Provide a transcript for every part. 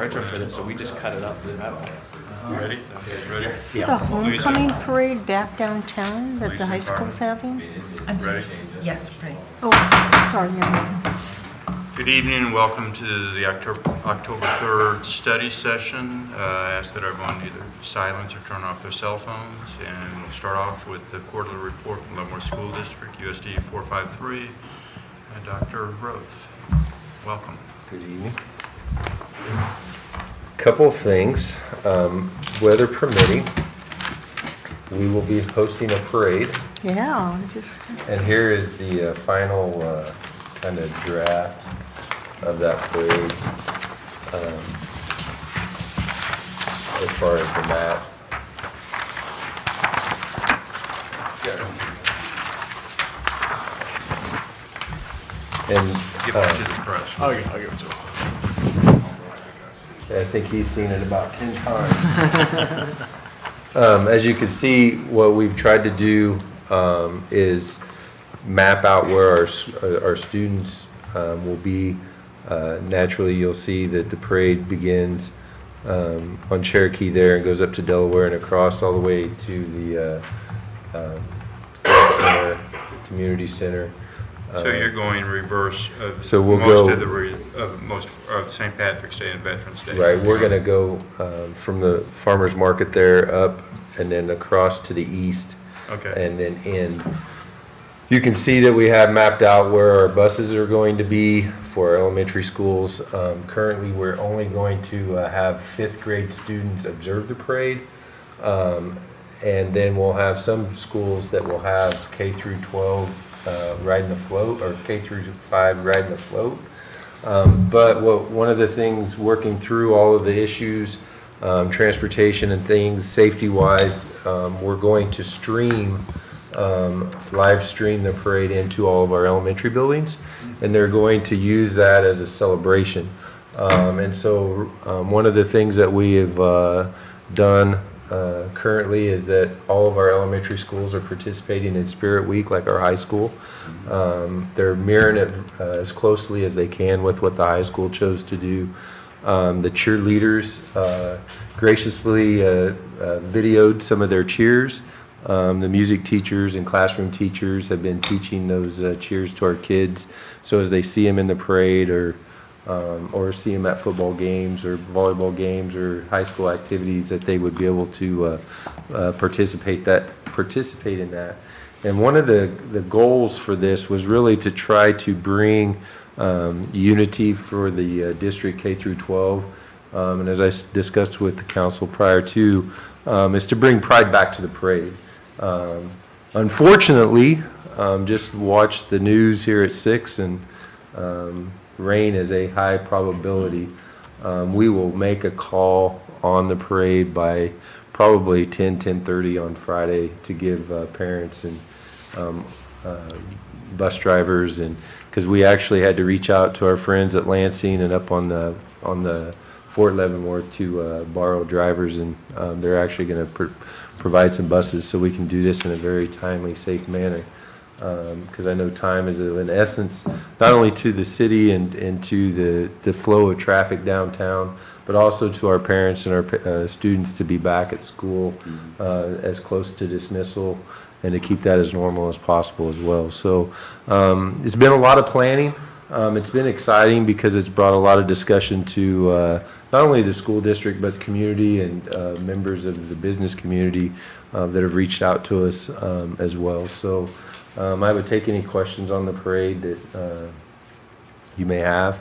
retrofit it, so we just cut it up in metal. Ready? Ready? The homecoming parade back downtown that the high school's having? I'm sorry. Yes, right. Oh, sorry, yeah. Good evening and welcome to the October 3rd study session. I ask that everyone either silence or turn off their cell phones, and we'll start off with the quarterly report from Leavenworth School District, USD 453, and Dr. Roth. Welcome. Good evening. Couple of things. Weather permitting, we will be hosting a parade. Yeah, And here is the final kind of draft of that parade as far as the map. And give it to the press. I'll give it to him. I think he's seen it about 10 times. As you can see, what we've tried to do is map out where our students will be. Naturally, you'll see that the parade begins on Cherokee there and goes up to Delaware and across all the way to the Rec Center, Community Center. So you're going reverse of so we'll most of St. Patrick's Day and Veterans Day. Right, we're going to go from the farmers market there up and then across to the east. Okay. And then in. You can see that we have mapped out where our buses are going to be for our elementary schools. Currently, we're only going to have 5th grade students observe the parade. And then we'll have some schools that will have K through 12 riding the float, or K through 5 riding the float. But one of the things working through all of the issues, transportation and things, safety-wise, we're going to live stream the parade into all of our elementary buildings, and they're going to use that as a celebration. And so one of the things that we have done currently is that all of our elementary schools are participating in Spirit Week like our high school. They're mirroring it as closely as they can with what the high school chose to do. The cheerleaders graciously videoed some of their cheers. The music teachers and classroom teachers have been teaching those cheers to our kids, so as they see them in the parade or see them at football games or volleyball games or high school activities, that they would be able to participate in that. And one of the goals for this was really to try to bring unity for the district K through 12, and as I discussed with the council prior to, is to bring pride back to the parade. Unfortunately, just watched the news here at 6, and rain is a high probability. We will make a call on the parade by probably 10:30 on Friday to give parents and bus drivers, and because we actually had to reach out to our friends at Lansing and up on the Fort Leavenworth to borrow drivers, and they're actually going to provide some buses so we can do this in a very timely, safe manner. Because I know time is an essence, not only to the city and to the flow of traffic downtown, but also to our parents and our students to be back at school as close to dismissal, and to keep that as normal as possible as well. So it's been a lot of planning. It's been exciting because it's brought a lot of discussion to not only the school district, but community and members of the business community that have reached out to us as well. So I would take any questions on the parade that you may have.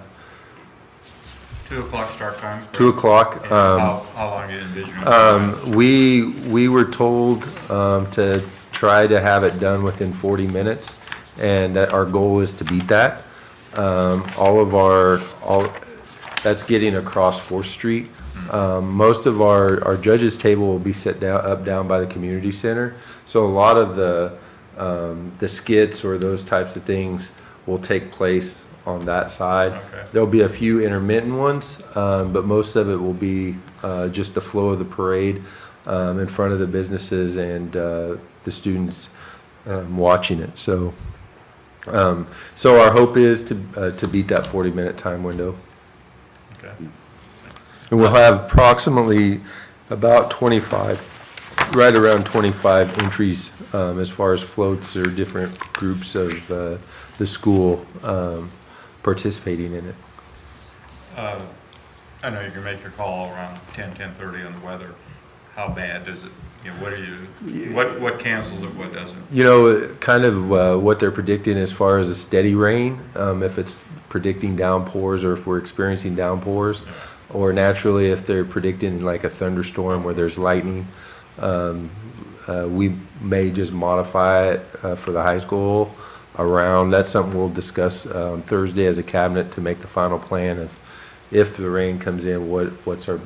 2 o'clock start time? Correct? 2 o'clock. How long are you envisioning? We were told to try to have it done within 40 minutes, and that our goal is to beat that. That's getting across 4th Street. Most of our judges' table will be set down by the community center. So a lot of the skits or those types of things will take place on that side. Okay. There'll be a few intermittent ones, but most of it will be just the flow of the parade in front of the businesses and the students watching it. So our hope is to beat that 40-minute time window. Okay. And we'll have approximately about 25, right around 25 entries as far as floats or different groups of the school participating in it. I know you can make your call around 10:30 on the weather. How bad does it, what cancels it, what doesn't? Kind of what they're predicting as far as a steady rain, if it's predicting downpours or if we're experiencing downpours, or naturally if they're predicting like a thunderstorm where there's lightning, we may just modify it for the high school around. That's something we'll discuss Thursday as a cabinet to make the final plan of if the rain comes in, what's our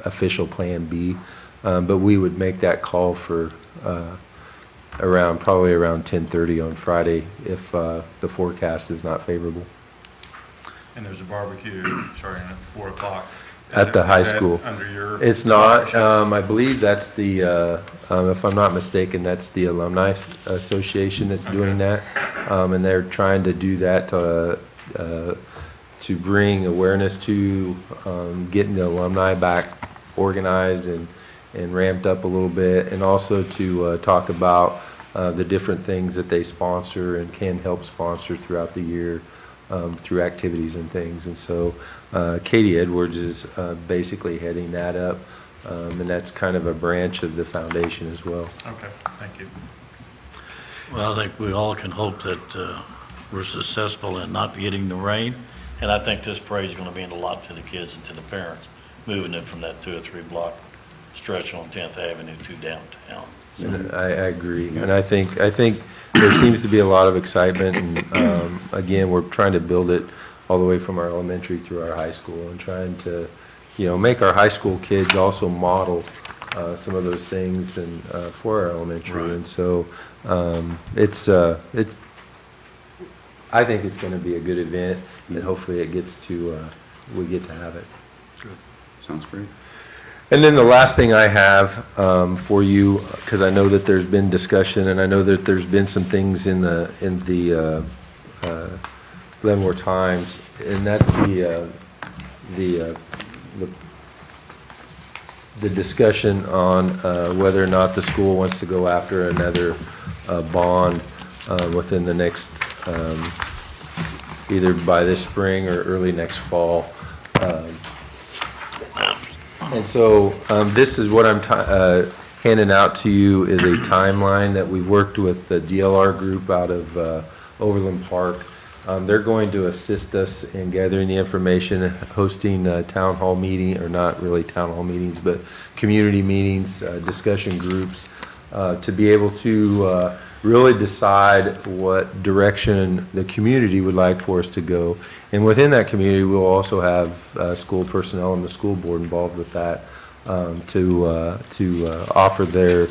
official plan B. But we would make that call for probably around 10:30 on Friday if the forecast is not favorable. And there's a barbecue starting at 4 o'clock. At the high school. Under your It's not, scholarship? I believe that's the, if I'm not mistaken, that's the Alumni Association that's doing that. And they're trying to do that to bring awareness to getting the alumni back organized and ramped up a little bit, and also to talk about the different things that they sponsor and can help sponsor throughout the year through activities and things. And so Katie Edwards is basically heading that up, and that's kind of a branch of the foundation as well. Okay, thank you. Well, I think we all can hope that we're successful in not getting the rain, and I think this parade is going to mean a lot to the kids and to the parents, moving it from that 2 or 3 block stretch on 10th Avenue to downtown. And I agree, and I think there seems to be a lot of excitement, and again, we're trying to build it all the way from our elementary through our high school, and trying to, make our high school kids also model some of those things and for our elementary. Right. And so I think it's going to be a good event, and hopefully it gets to we get to have it. Good. Sounds great. And then the last thing I have for you, because I know that there's been discussion, and I know that there's been some things in the Leavenworth Times, and that's the discussion on whether or not the school wants to go after another bond within the next, either by this spring or early next fall. And so this is what I'm handing out to you is a timeline that we worked with the DLR group out of Overland Park. They're going to assist us in gathering the information, hosting town hall meeting, or not really town hall meetings, but community meetings, discussion groups, to be able to really decide what direction the community would like for us to go. And within that community, we'll also have school personnel and the school board involved with that to offer their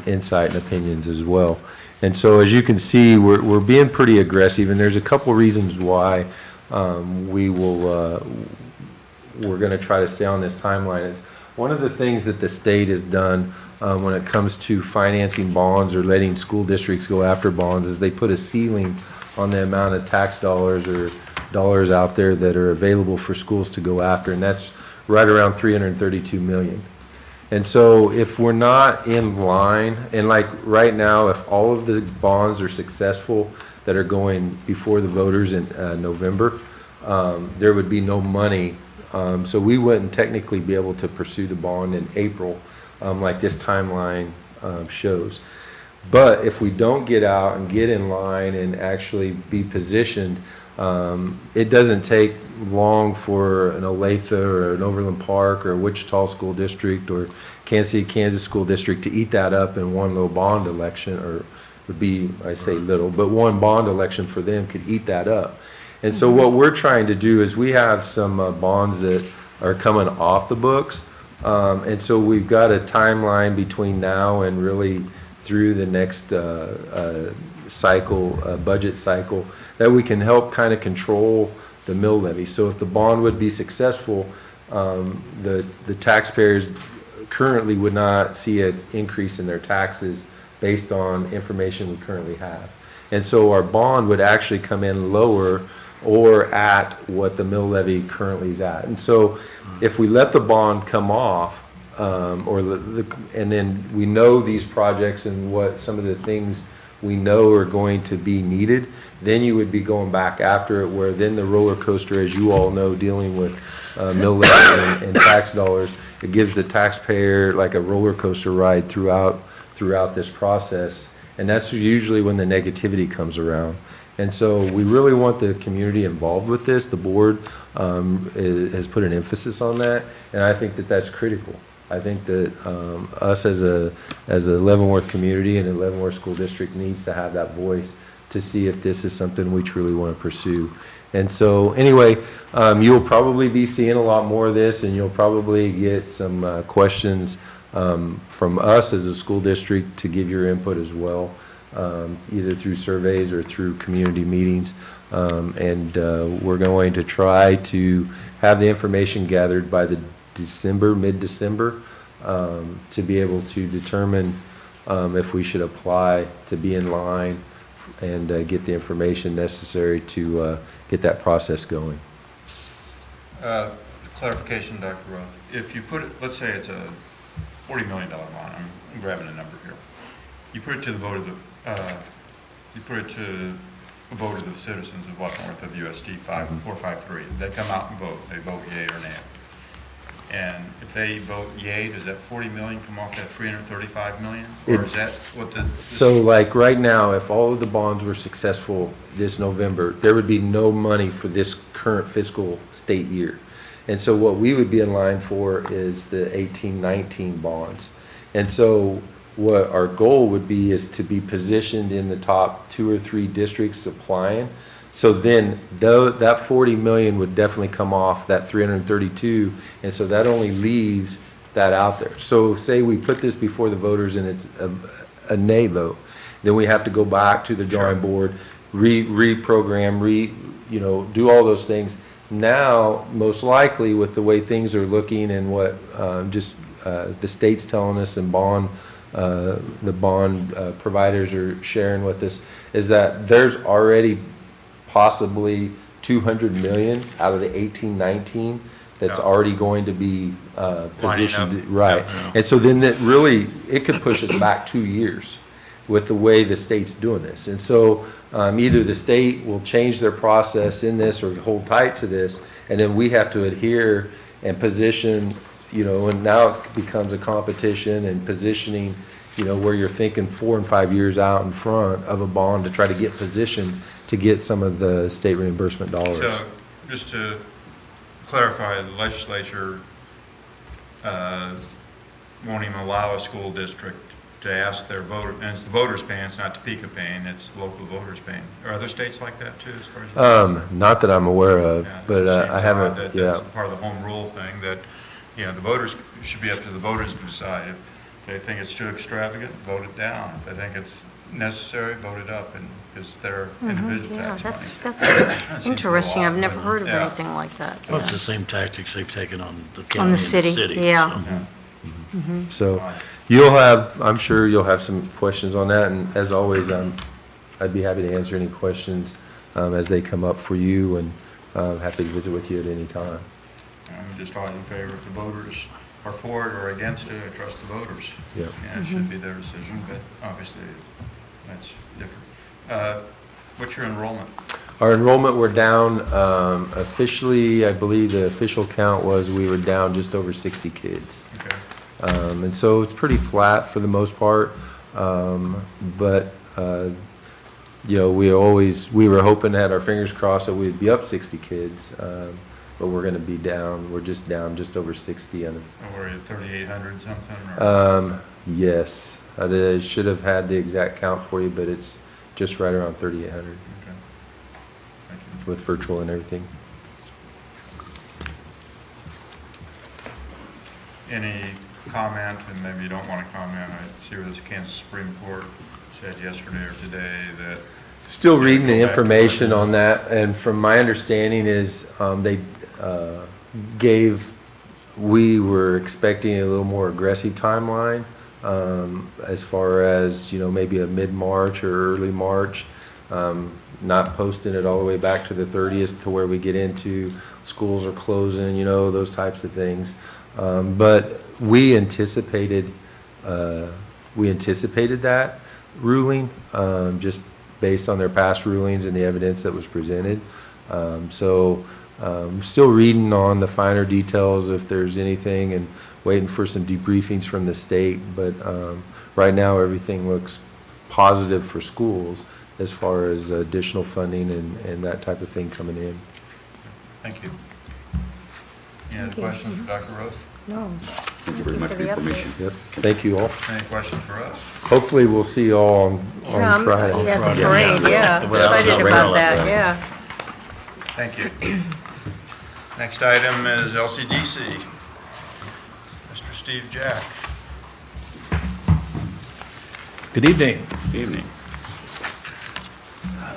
insight and opinions as well. And so as you can see, we're being pretty aggressive, and there's a couple reasons why we're going to try to stay on this timeline. Is one of the things that the state has done when it comes to financing bonds or letting school districts go after bonds is they put a ceiling on the amount of tax dollars or dollars out there that are available for schools to go after, and that's right around $332 million. And so if we're not in line, and like right now, if all of the bonds are successful that are going before the voters in November, there would be no money. So we wouldn't technically be able to pursue the bond in April like this timeline shows. But if we don't get out and get in line and actually be positioned, it doesn't take long for an Olathe or an Overland Park or a Wichita School District or Kansas City, Kansas School District to eat that up in one little bond election, or would be, I say little, but one bond election for them could eat that up. And so what we're trying to do is we have some bonds that are coming off the books, and so we've got a timeline between now and really through the next cycle, budget cycle, that we can help kind of control the mill levy. So if the bond would be successful, the taxpayers currently would not see an increase in their taxes based on information we currently have. And so our bond would actually come in lower or at what the mill levy currently is at. And so if we let the bond come off, and then we know these projects and what some of the things we know are going to be needed, then you would be going back after it, where then the roller coaster, as you all know, dealing with mill levy and tax dollars, it gives the taxpayer like a roller coaster ride throughout this process. And that's usually when the negativity comes around. And so we really want the community involved with this. The board has put an emphasis on that, and I think that that's critical. I think that us as a Leavenworth community and a Leavenworth School District needs to have that voice to see if this is something we truly want to pursue. And so anyway, you'll probably be seeing a lot more of this, and you'll probably get some questions from us as a school district to give your input as well, either through surveys or through community meetings. We're going to try to have the information gathered by the mid-December, to be able to determine if we should apply to be in line and get the information necessary to get that process going. Clarification, Dr. Roth. If you put it, let's say it's a $40 million bond, I'm grabbing a number here. You put it to the vote of the citizens of Leavenworth of USD 453. They come out and vote. They vote yea or nay. And if they vote yea, does that 40 million come off that 335 million? Or is that what the... So like right now, if all of the bonds were successful this November, there would be no money for this current fiscal state year. And so what we would be in line for is the 18-19 bonds. And so what our goal would be is to be positioned in the top 2 or 3 districts applying. So then that 40 million would definitely come off that 332, and so that only leaves that out there. So say we put this before the voters and it's a nay vote, then we have to go back to the drawing board, reprogram, do all those things. Now, most likely with the way things are looking and what the state's telling us and the bond providers are sharing with us, is that there's already possibly 200 million out of the 18-19 that's already going to be positioned right. And so then it could push us back 2 years with the way the state's doing this. And so either the state will change their process in this or hold tight to this, and then we have to adhere and position, and now it becomes a competition and positioning, where you're thinking 4 and 5 years out in front of a bond to try to get positioned to get some of the state reimbursement dollars. So just to clarify, the legislature won't even allow a school district to ask their voter, and it's the voters paying, it's not Topeka paying, it's local voters paying. Are other states like that too, as far as not that I'm aware of, but I haven't, That's part of the home rule thing, that, the voters, it should be up to the voters to decide. If they think it's too extravagant, vote it down. If they think it's necessary, vote it up, and it's their individual tax money. That's interesting. I've never heard of anything like that. Well, it's the same tactics they've taken on the county On and the the city, yeah. So I'm sure you'll have some questions on that, and as always, I'd be happy to answer any questions as they come up for you, and happy to visit with you at any time. I'm just always in favor if the voters are for it or against it. I trust the voters. Yeah. It should be their decision, but obviously that's different. What's your enrollment? Our enrollment, we're down officially, I believe the official count was we were down just over 60 kids. Okay. And so it's pretty flat for the most part. But we were hoping, had our fingers crossed, that we'd be up 60 kids. But we're going to be down. We're just down just over 60. Were you 3,800 something? Or? Yes. I should have had the exact count for you, but it's just right around 3,800. Okay. Thank you. With virtual and everything. Any comment, and maybe you don't want to comment, I see where this Kansas Supreme Court said yesterday or today that... Still reading the information on that, and from my understanding is we were expecting a little more aggressive timeline as far as, maybe a mid-March or early March. not posting it all the way back to the 30th to where we get into schools are closing, you know, those types of things. But we anticipated that ruling, just based on their past rulings and the evidence that was presented. Still reading on the finer details if there's anything, and waiting for some debriefings from the state. But right now, everything looks positive for schools as far as additional funding and that type of thing coming in. Thank you. Any other questions for Dr. Rose? No. Thank you very much for the information. Yep. Thank you all. Any questions for us? Hopefully, we'll see you all on Friday. Yeah, the parade, yeah. Well, Excited yeah. about that, yeah. Thank you. Next item is LCDC. Mr. Steve Jack. Good evening. Evening. I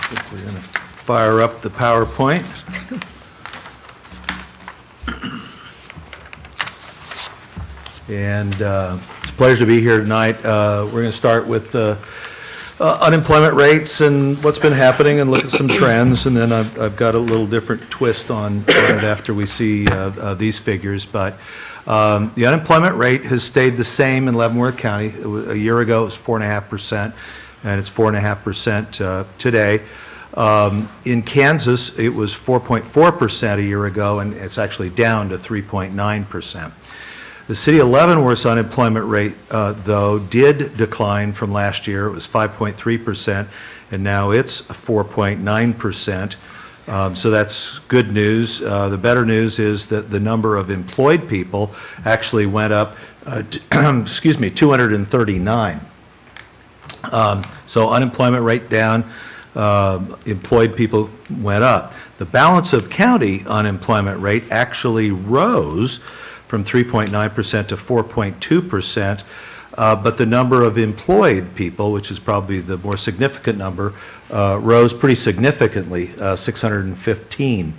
think we're going to fire up the PowerPoint. And it's a pleasure to be here tonight. We're going to start with unemployment rates and what's been happening and look at some trends. And then I've got a little different twist on it after we see these figures. But the unemployment rate has stayed the same in Leavenworth County. A year ago, it was 4.5%, and it's 4.5% today. In Kansas, it was 4.4% a year ago, and it's actually down to 3.9%. The city of Leavenworth's unemployment rate, though, did decline from last year. It was 5.3%, and now it's 4.9%. So that's good news. The better news is that the number of employed people actually went up, 239. So unemployment rate down, employed people went up. The balance of county unemployment rate actually rose from 3.9% to 4.2%, but the number of employed people, which is probably the more significant number, rose pretty significantly, 615.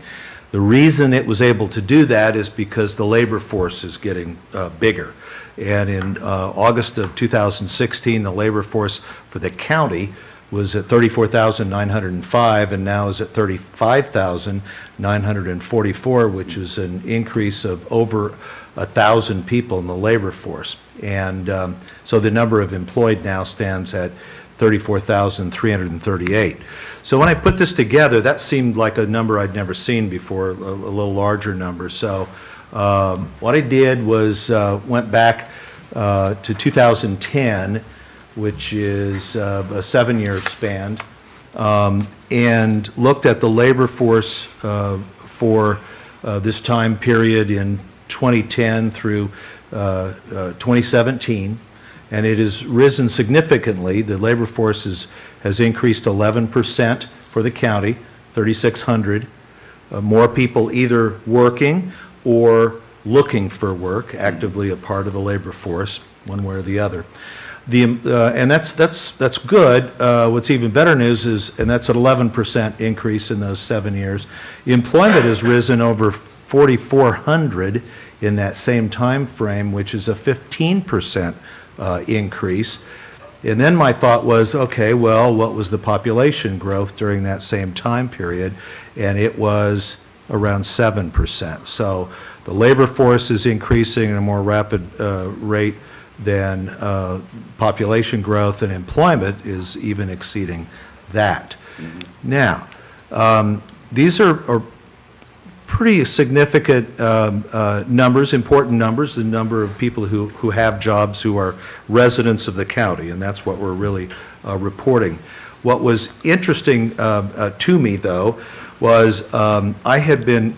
The reason it was able to do that is because the labor force is getting bigger. And in August of 2016, the labor force for the county was at 34,905 and now is at 35,944, which is an increase of over 1,000 people in the labor force. And so the number of employed now stands at 34,338. So when I put this together, that seemed like a number I'd never seen before, a little larger number. So what I did was went back to 2010, which is a 7-year span, and looked at the labor force for this time period in 2010 through 2017, and it has risen significantly. The labor force has increased 11% for the county, 3,600. More people either working or looking for work, actively a part of the labor force, one way or the other. And that's good. What's even better news is, and that's an 11% increase in those 7 years. Employment has risen over 4,400 in that same time frame, which is a 15% increase. And then my thought was, okay, well, what was the population growth during that same time period? And it was around 7%. So the labor force is increasing at a more rapid rate than population growth, and employment is even exceeding that. Now, these are pretty significant numbers, important numbers, the number of people who have jobs who are residents of the county, and that's what we're really reporting. What was interesting to me, though, was I had been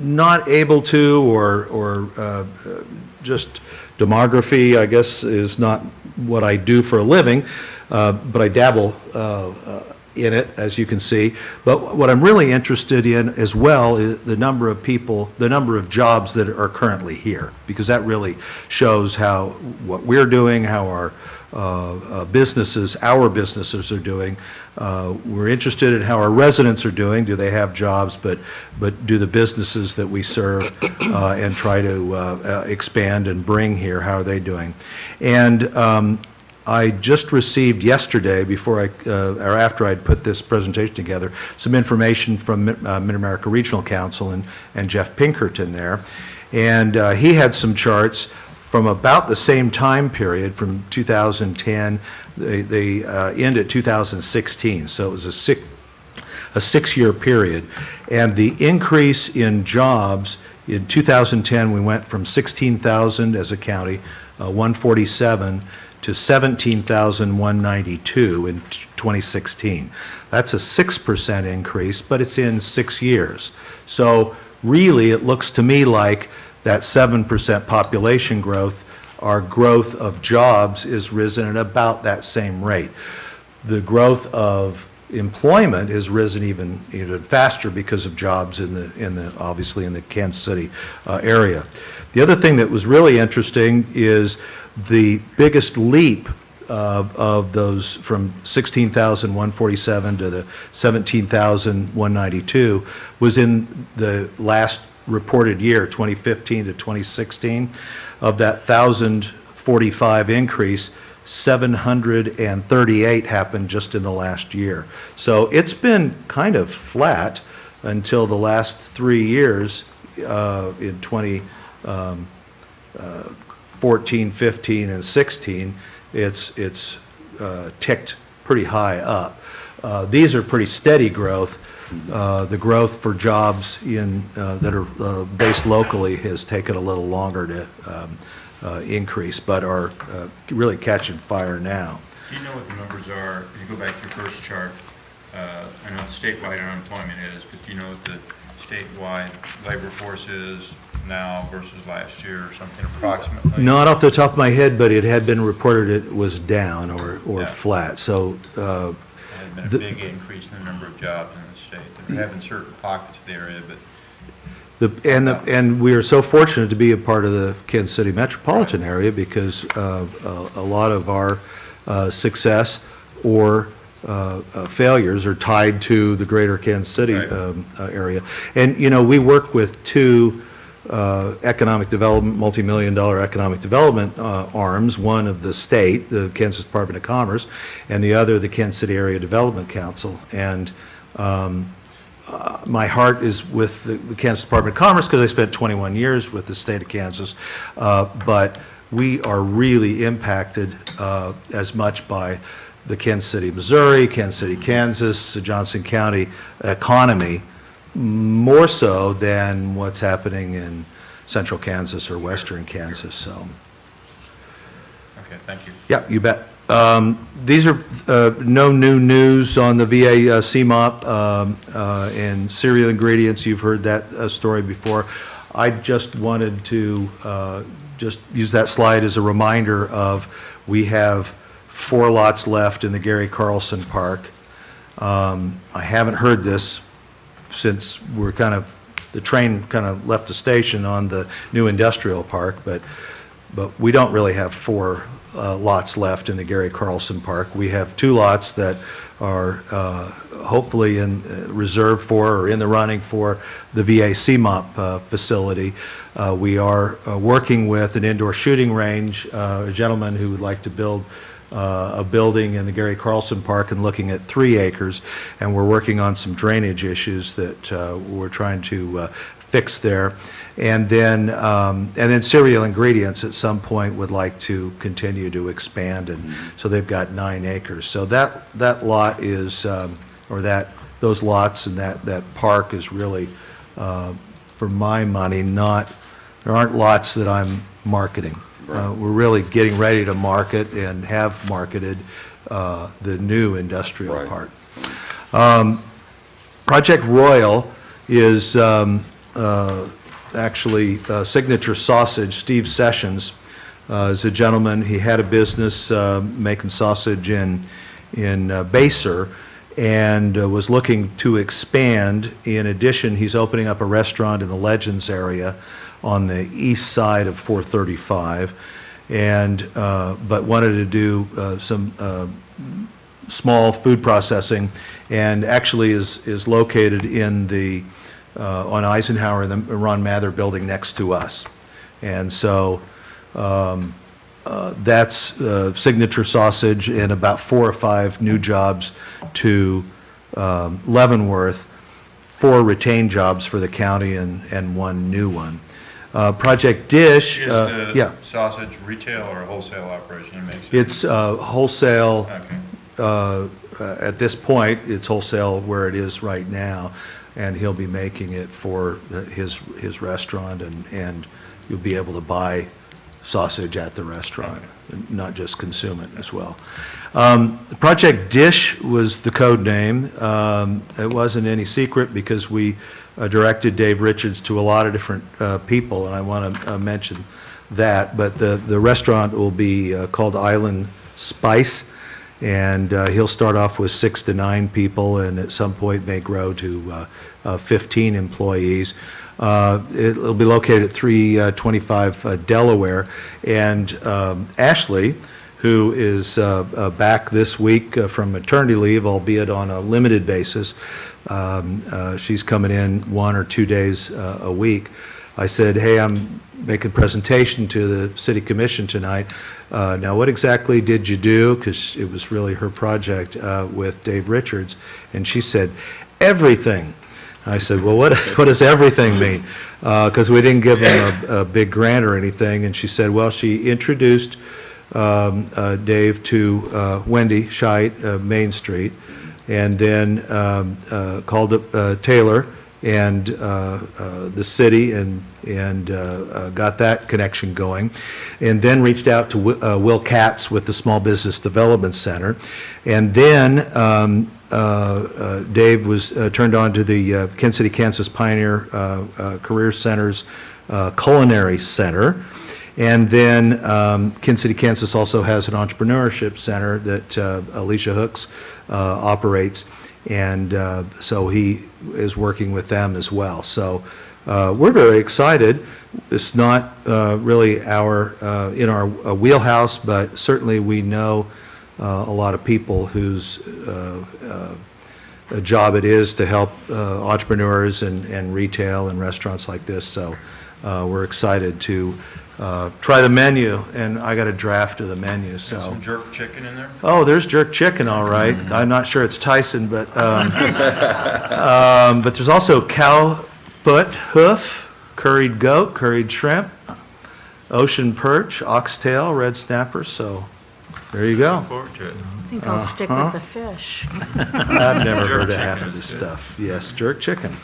not able to, or just demography, I guess, is not what I do for a living, but I dabble in it, as you can see. But what I'm really interested in as well is the number of people, the number of jobs that are currently here, because that really shows how what we're doing, how our businesses are doing. We're interested in how our residents are doing. Do they have jobs? But do the businesses that we serve and try to expand and bring here, how are they doing? And I just received yesterday, before or after I'd put this presentation together, some information from Mid-America Regional Council and Jeff Pinkerton there. And he had some charts from about the same time period, from 2010, they end at 2016. So it was a six-year period. And the increase in jobs, in 2010, we went from 16,000 as a county, 147, to 17,192 in 2016. That's a 6% increase, but it's in 6 years. So really, it looks to me like that 7% population growth, our growth of jobs is risen at about that same rate. The growth of employment has risen even faster because of jobs obviously in the Kansas City area. The other thing that was really interesting is the biggest leap of those from 16,147 to the 17,192 was in the last reported year, 2015 to 2016. Of that 1,045 increase, 738 happened just in the last year. So it's been kind of flat until the last 3 years in 2014, 15, and 16. It's ticked pretty high up. These are pretty steady growth. The growth for jobs that are based locally has taken a little longer to increase, but are really catching fire now. Do you know what the numbers are? If you go back to your first chart, I know statewide unemployment is, but do you know what the statewide labor force is now versus last year or something approximately? Not off the top of my head, but it had been reported it was down or flat. So there had been a big increase in the number of jobs in the state. There have been certain pockets of the area, but and we are so fortunate to be a part of the Kansas City metropolitan area, because a lot of our success or failures are tied to the greater Kansas City area. And we work with two economic development, multi-million-dollar economic development arms, one of the state, the Kansas Department of Commerce, and the other, the Kansas City Area Development Council. And my heart is with the Kansas Department of Commerce because I spent 21 years with the state of Kansas, but we are really impacted as much by the Kansas City, Missouri, Kansas City, Kansas, the Johnson County economy, more so than what's happening in central Kansas or western Kansas. So, okay, thank you. Yeah, you bet. These are no new news on the VA CMOP and cereal ingredients. You've heard that story before. I just wanted to just use that slide as a reminder of we have 4 lots left in the Gary Carlson Park. I haven't heard this since the train kind of left the station on the new industrial park, but we don't really have 4 lots left in the Gary Carlson Park. We have 2 lots that are hopefully reserved for or in the running for the VA CMOP facility. We are working with an indoor shooting range, a gentleman who would like to build a building in the Gary Carlson Park and looking at 3 acres, and we're working on some drainage issues that we're trying to fix there. And then cereal ingredients at some point would like to continue to expand, and so they've got 9 acres. So that lot is, those lots and that park is really, for my money, there aren't lots that I'm marketing. We're really getting ready to market and have marketed the new industrial part. Project Royal is actually Signature Sausage. Steve Sessions is a gentleman. He had a business making sausage in Baser and was looking to expand. In addition, he's opening up a restaurant in the Legends area on the east side of 435, but wanted to do some small food processing, and actually is located in the on Eisenhower in the Ron Mather building next to us. And so That's Signature Sausage and about 4 or 5 new jobs to Leavenworth, 4 retained jobs for the county and 1 new one. Project Dish, Is yeah. the sausage retail or wholesale operation he makes? It's wholesale, Okay. at this point, it's wholesale where it is right now, and he'll be making it for his restaurant, and you'll be able to buy sausage at the restaurant, not just consume it as well. Project Dish was the code name. It wasn't any secret because we directed Dave Richards to a lot of different people, and I want to mention that. But the restaurant will be called Island Spice, and he'll start off with 6 to 9 people, and at some point may grow to 15 employees. It'll be located at 325 Delaware, and Ashley, who is back this week from maternity leave, albeit on a limited basis. She's coming in 1 or 2 days a week. I said, hey, I'm making a presentation to the City Commission tonight. Now, what exactly did you do? Because it was really her project with Dave Richards. And she said, everything. I said, well, what does everything mean? Because we didn't give them a big grant or anything. And she said, well, she introduced Dave to Wendy Scheit, Main Street, and then called up Taylor and the city and got that connection going, and then reached out to Will Katz with the Small Business Development Center, and then Dave was turned on to the Kansas City, Kansas Pioneer Career Center's Culinary Center. And then Kansas City, Kansas also has an entrepreneurship center that Alicia Hooks operates, and so he is working with them as well. So we're very excited. It's not really in our wheelhouse, but certainly we know a lot of people whose job it is to help entrepreneurs and retail and restaurants like this. So we're excited to try the menu, and I got a draft of the menu. So Got some jerk chicken in there? oh, there's jerk chicken, all right. I'm not sure it's Tyson, but but there's also cow foot, hoof, curried goat, curried shrimp, ocean perch, oxtail, red snapper. So there you go. Look forward to it. I think I'll stick with the fish. I've never heard of half of this stuff. Yes, jerk chicken.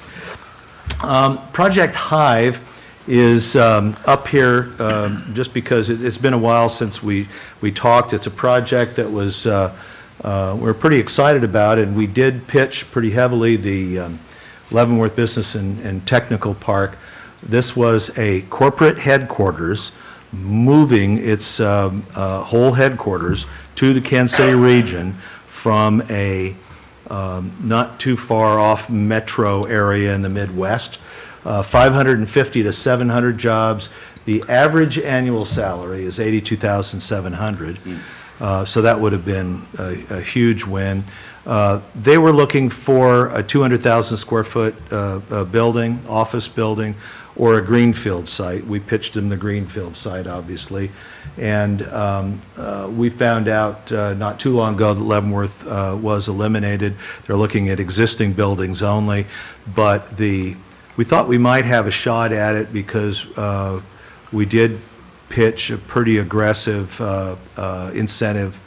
Project Hive is up here just because it's been a while since we talked. It's a project that was we're pretty excited about, and we did pitch pretty heavily the Leavenworth Business and Technical Park. This was a corporate headquarters moving its whole headquarters to the Kansas City region from a not too far off metro area in the Midwest. 550 to 700 jobs. The average annual salary is $82,700. So that would have been a huge win. They were looking for a 200,000 square foot building, office building, or a greenfield site. We pitched them the greenfield site, obviously. And we found out not too long ago that Leavenworth was eliminated. They're looking at existing buildings only, but we thought we might have a shot at it because we did pitch a pretty aggressive incentive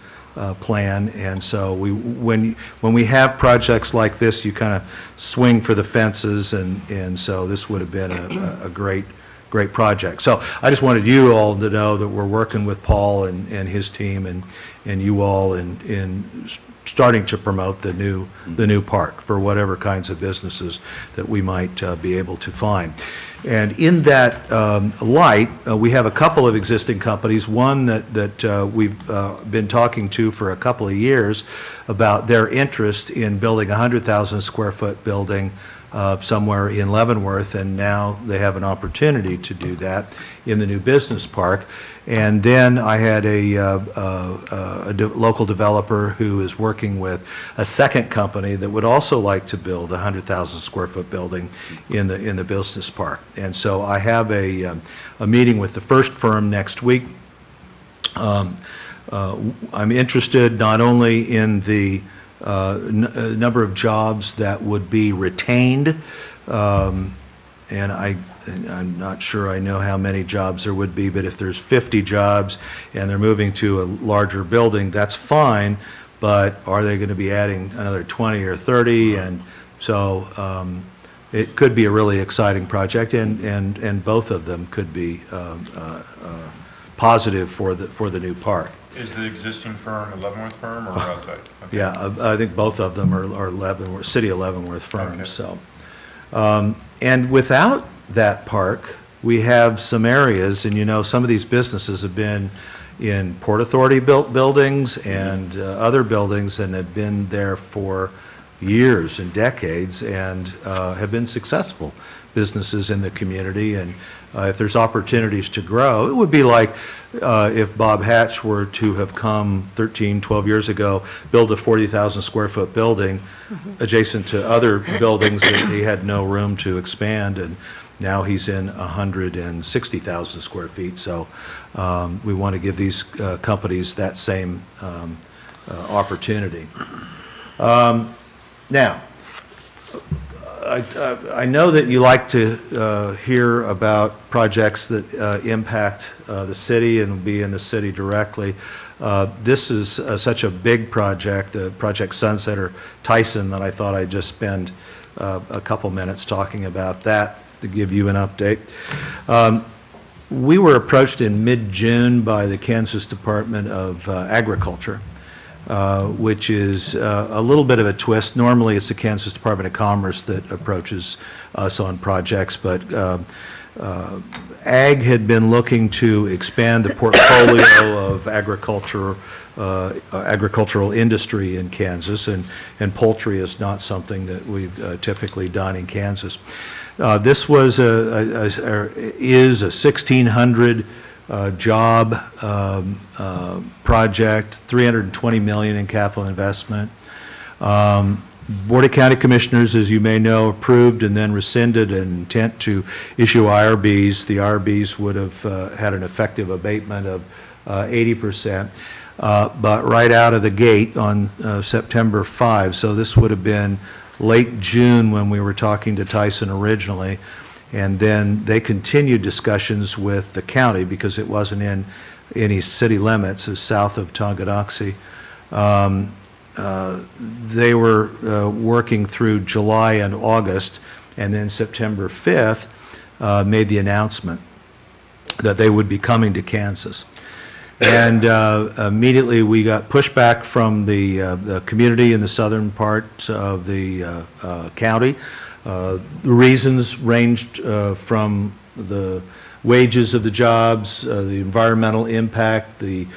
plan, and so when we have projects like this, you kind of swing for the fences, and so this would have been a great project. So I just wanted you all to know that we're working with Paul and his team and you all in starting to promote the new park for whatever kinds of businesses that we might be able to find. And in that light, we have a couple of existing companies, one that we've been talking to for a couple of years about their interest in building a 100,000 square foot building somewhere in Leavenworth, and now they have an opportunity to do that in the new business park. And then I had a local developer who is working with a second company that would also like to build a 100,000 square foot building in the business park. And so I have a meeting with the first firm next week I'm interested not only in the number of jobs that would be retained, and I'm not sure I know how many jobs there would be, but if there's 50 jobs and they're moving to a larger building, that's fine, but are they going to be adding another 20 or 30? And so it could be a really exciting project, and both of them could be positive for the new park. Is the existing firm a Leavenworth firm or outside? Okay. Yeah, I think both of them are Leavenworth, City of Leavenworth firms. Okay. So, and without that park, we have some areas, and you know, some of these businesses have been in Port Authority built buildings and other buildings, and have been there for years and decades, and have been successful businesses in the community. And if there's opportunities to grow, it would be like if Bob Hatch were to have come 13, 12 years ago, build a 40,000 square foot building adjacent to other buildings that he had no room to expand, and now he's in 160,000 square feet. So we want to give these companies that same opportunity. Now, I know that you like to hear about projects that impact the city and be in the city directly. This is such a big project, Project Sunset or Tyson, that I thought I'd just spend a couple minutes talking about that to give you an update. We were approached in mid-June by the Kansas Department of Agriculture, which is a little bit of a twist. Normally, it's the Kansas Department of Commerce that approaches us on projects, but Ag had been looking to expand the portfolio of agricultural industry in Kansas, and poultry is not something that we've typically done in Kansas. This was is a 1,600 job project, $320 million in capital investment. Board of County Commissioners, as you may know, approved and then rescinded an intent to issue IRBs. The IRBs would have had an effective abatement of 80%. But right out of the gate on September 5, so this would have been late June when we were talking to Tyson originally, and then they continued discussions with the county because it wasn't in any city limits, it's south of Tonganoxie. They were working through July and August, and then September 5th made the announcement that they would be coming to Kansas. And immediately we got pushback from the community in the southern part of the county. The reasons ranged from the wages of the jobs, the environmental impact, the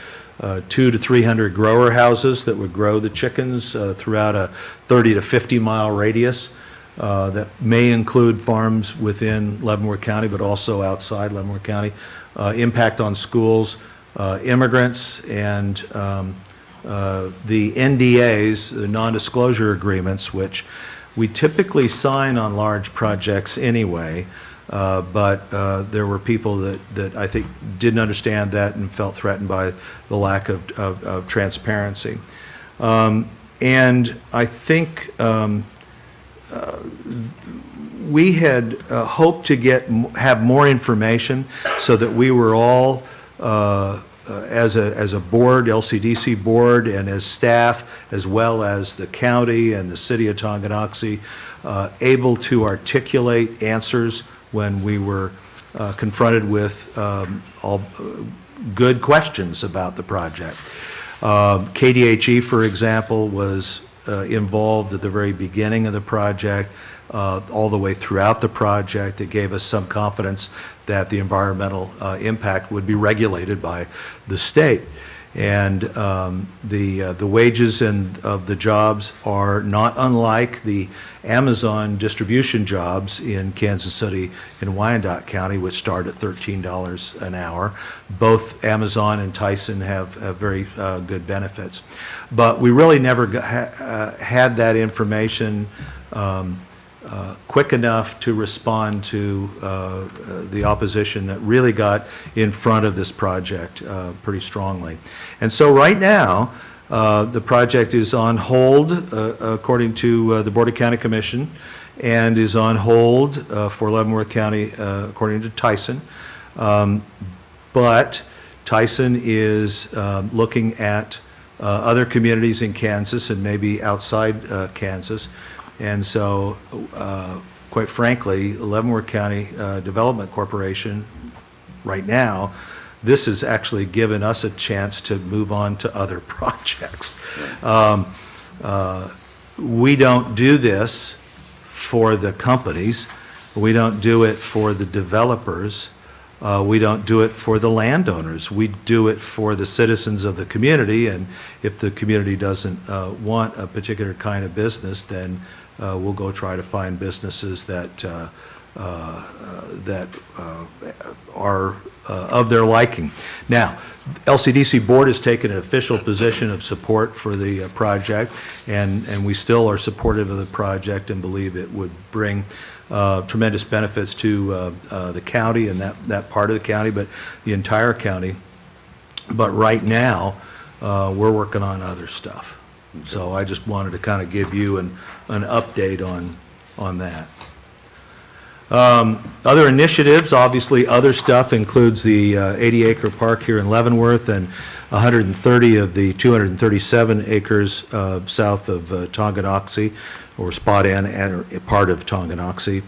200 to 300 grower houses that would grow the chickens throughout a 30 to 50 mile radius that may include farms within Leavenworth County, but also outside Leavenworth County, impact on schools, immigrants, and the NDAs, the non-disclosure agreements, which we typically sign on large projects anyway, but there were people that I think didn't understand that and felt threatened by the lack of transparency. And I think we had hoped to have more information so that we were all as a board, LCDC board, and as staff, as well as the county and the city of Tonganoxie, able to articulate answers when we were confronted with all good questions about the project. KDHE, for example, was involved at the very beginning of the project, all the way throughout the project. It gave us some confidence that the environmental impact would be regulated by the state. And the wages of the jobs are not unlike the Amazon distribution jobs in Kansas City and Wyandotte County, which start at $13 an hour. Both Amazon and Tyson have very good benefits. But we really never had that information quick enough to respond to the opposition that really got in front of this project pretty strongly. And so right now, the project is on hold according to the Board of County Commission, and is on hold for Leavenworth County according to Tyson. But Tyson is looking at other communities in Kansas and maybe outside Kansas. And so, quite frankly, Leavenworth County Development Corporation, right now, this has actually given us a chance to move on to other projects. We don't do this for the companies. We don't do it for the developers. We don't do it for the landowners. We do it for the citizens of the community, and if the community doesn't want a particular kind of business, then we'll go try to find businesses that are of their liking. Now, LCDC Board has taken an official position of support for the project, and we still are supportive of the project and believe it would bring tremendous benefits to the county and that part of the county, but the entire county. But right now, we're working on other stuff. Okay. So I just wanted to kind of give you an update on that. Other initiatives, obviously other stuff includes the 80-acre park here in Leavenworth and 130 of the 237 acres south of Tonganoxie, or Spot N, and part of Tonganoxie.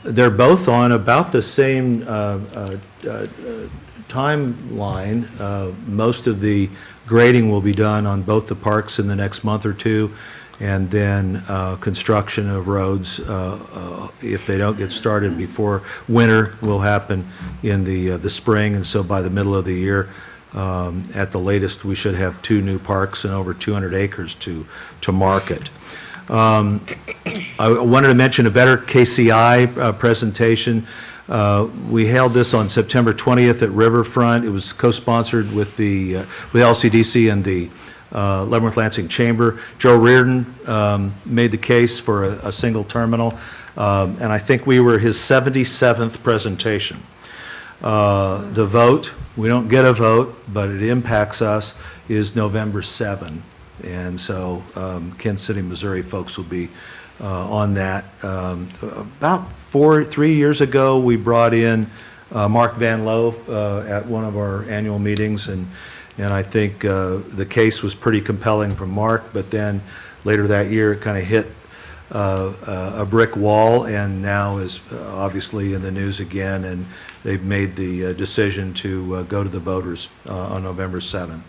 They're both on about the same timeline. Most of the grading will be done on both the parks in the next month or two, and then construction of roads, if they don't get started before winter, will happen in the spring. And so by the middle of the year, at the latest, we should have 2 new parks and over 200 acres to market. I wanted to mention a Better KCI presentation. We held this on September 20th at Riverfront. It was co-sponsored with with LCDC and the Leavenworth Lansing Chamber. Joe Reardon made the case for a single terminal, and I think we were his 77th presentation. The vote, we don't get a vote, but it impacts us, is November 7. And so Kansas City, Missouri folks will be on that. About 3 years ago, we brought in Mark Van Loo at one of our annual meetings, and I think the case was pretty compelling from Mark, but then later that year it kind of hit a brick wall, and now is obviously in the news again, and they've made the decision to go to the voters on November 7.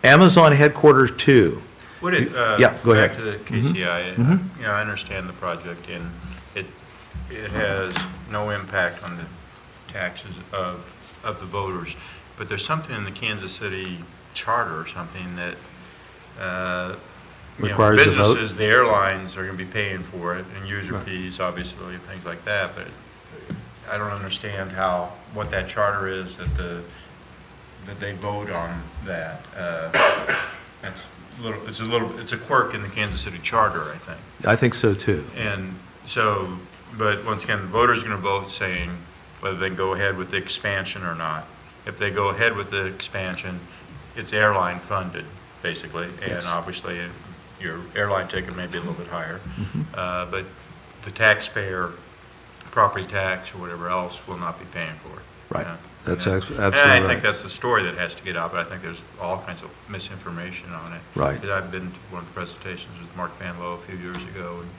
Amazon Headquarters 2. Would it, yeah, go ahead. Back to the KCI, you know, I understand the project, and it has no impact on the taxes of the voters, but there's something in the Kansas City charter or something that requires a vote? Businesses, the airlines are going to be paying for it, and user fees, obviously, and things like that, but I don't understand what that charter is that they vote on that. It's a quirk in the Kansas City charter, I think. I think so too. And so, but once again, the voters are going to vote saying whether they go ahead with the expansion or not. If they go ahead with the expansion, it's airline funded, basically, and obviously your airline ticket may be a little bit higher, but the taxpayer, property tax or whatever else, will not be paying for it. Right. That's and absolutely right. I think that's the story that has to get out, but I think there's all kinds of misinformation on it. Right. Because I've been to one of the presentations with Mark Van Loo a few years ago, and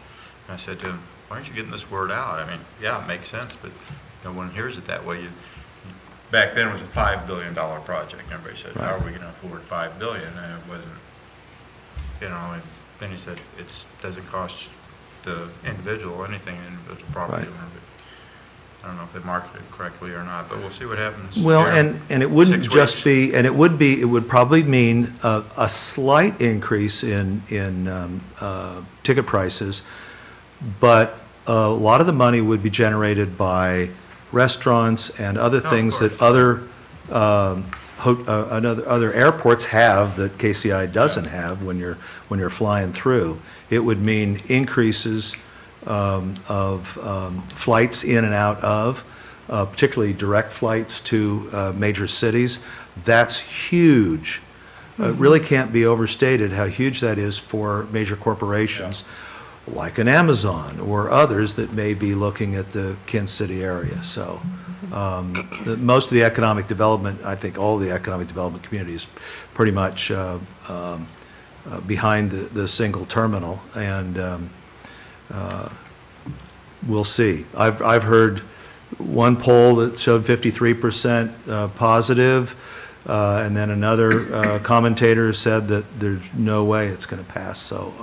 I said to him, why aren't you getting this word out? I mean, yeah, it makes sense, but no one hears it that way. Back then it was a $5 billion project. Everybody said, how are we going to afford $5 billion? And it wasn't, you know, and then he said, it doesn't cost the individual anything, an individual property owner. I don't know if they marketed it correctly or not, but we'll see what happens. Well, and it wouldn't just be, and it would probably mean a slight increase in ticket prices, but a lot of the money would be generated by restaurants and other things that other other airports have that KCI doesn't have when you're flying through. It would mean increases of flights in and out of, particularly direct flights to major cities. That's huge. It really can't be overstated how huge that is for major corporations like an Amazon or others that may be looking at the Kansas City area. So most of the economic development, I think all of the economic development community is pretty much behind the single terminal, and we'll see. I've heard one poll that showed 53% positive, and then another commentator said that there's no way it's going to pass. So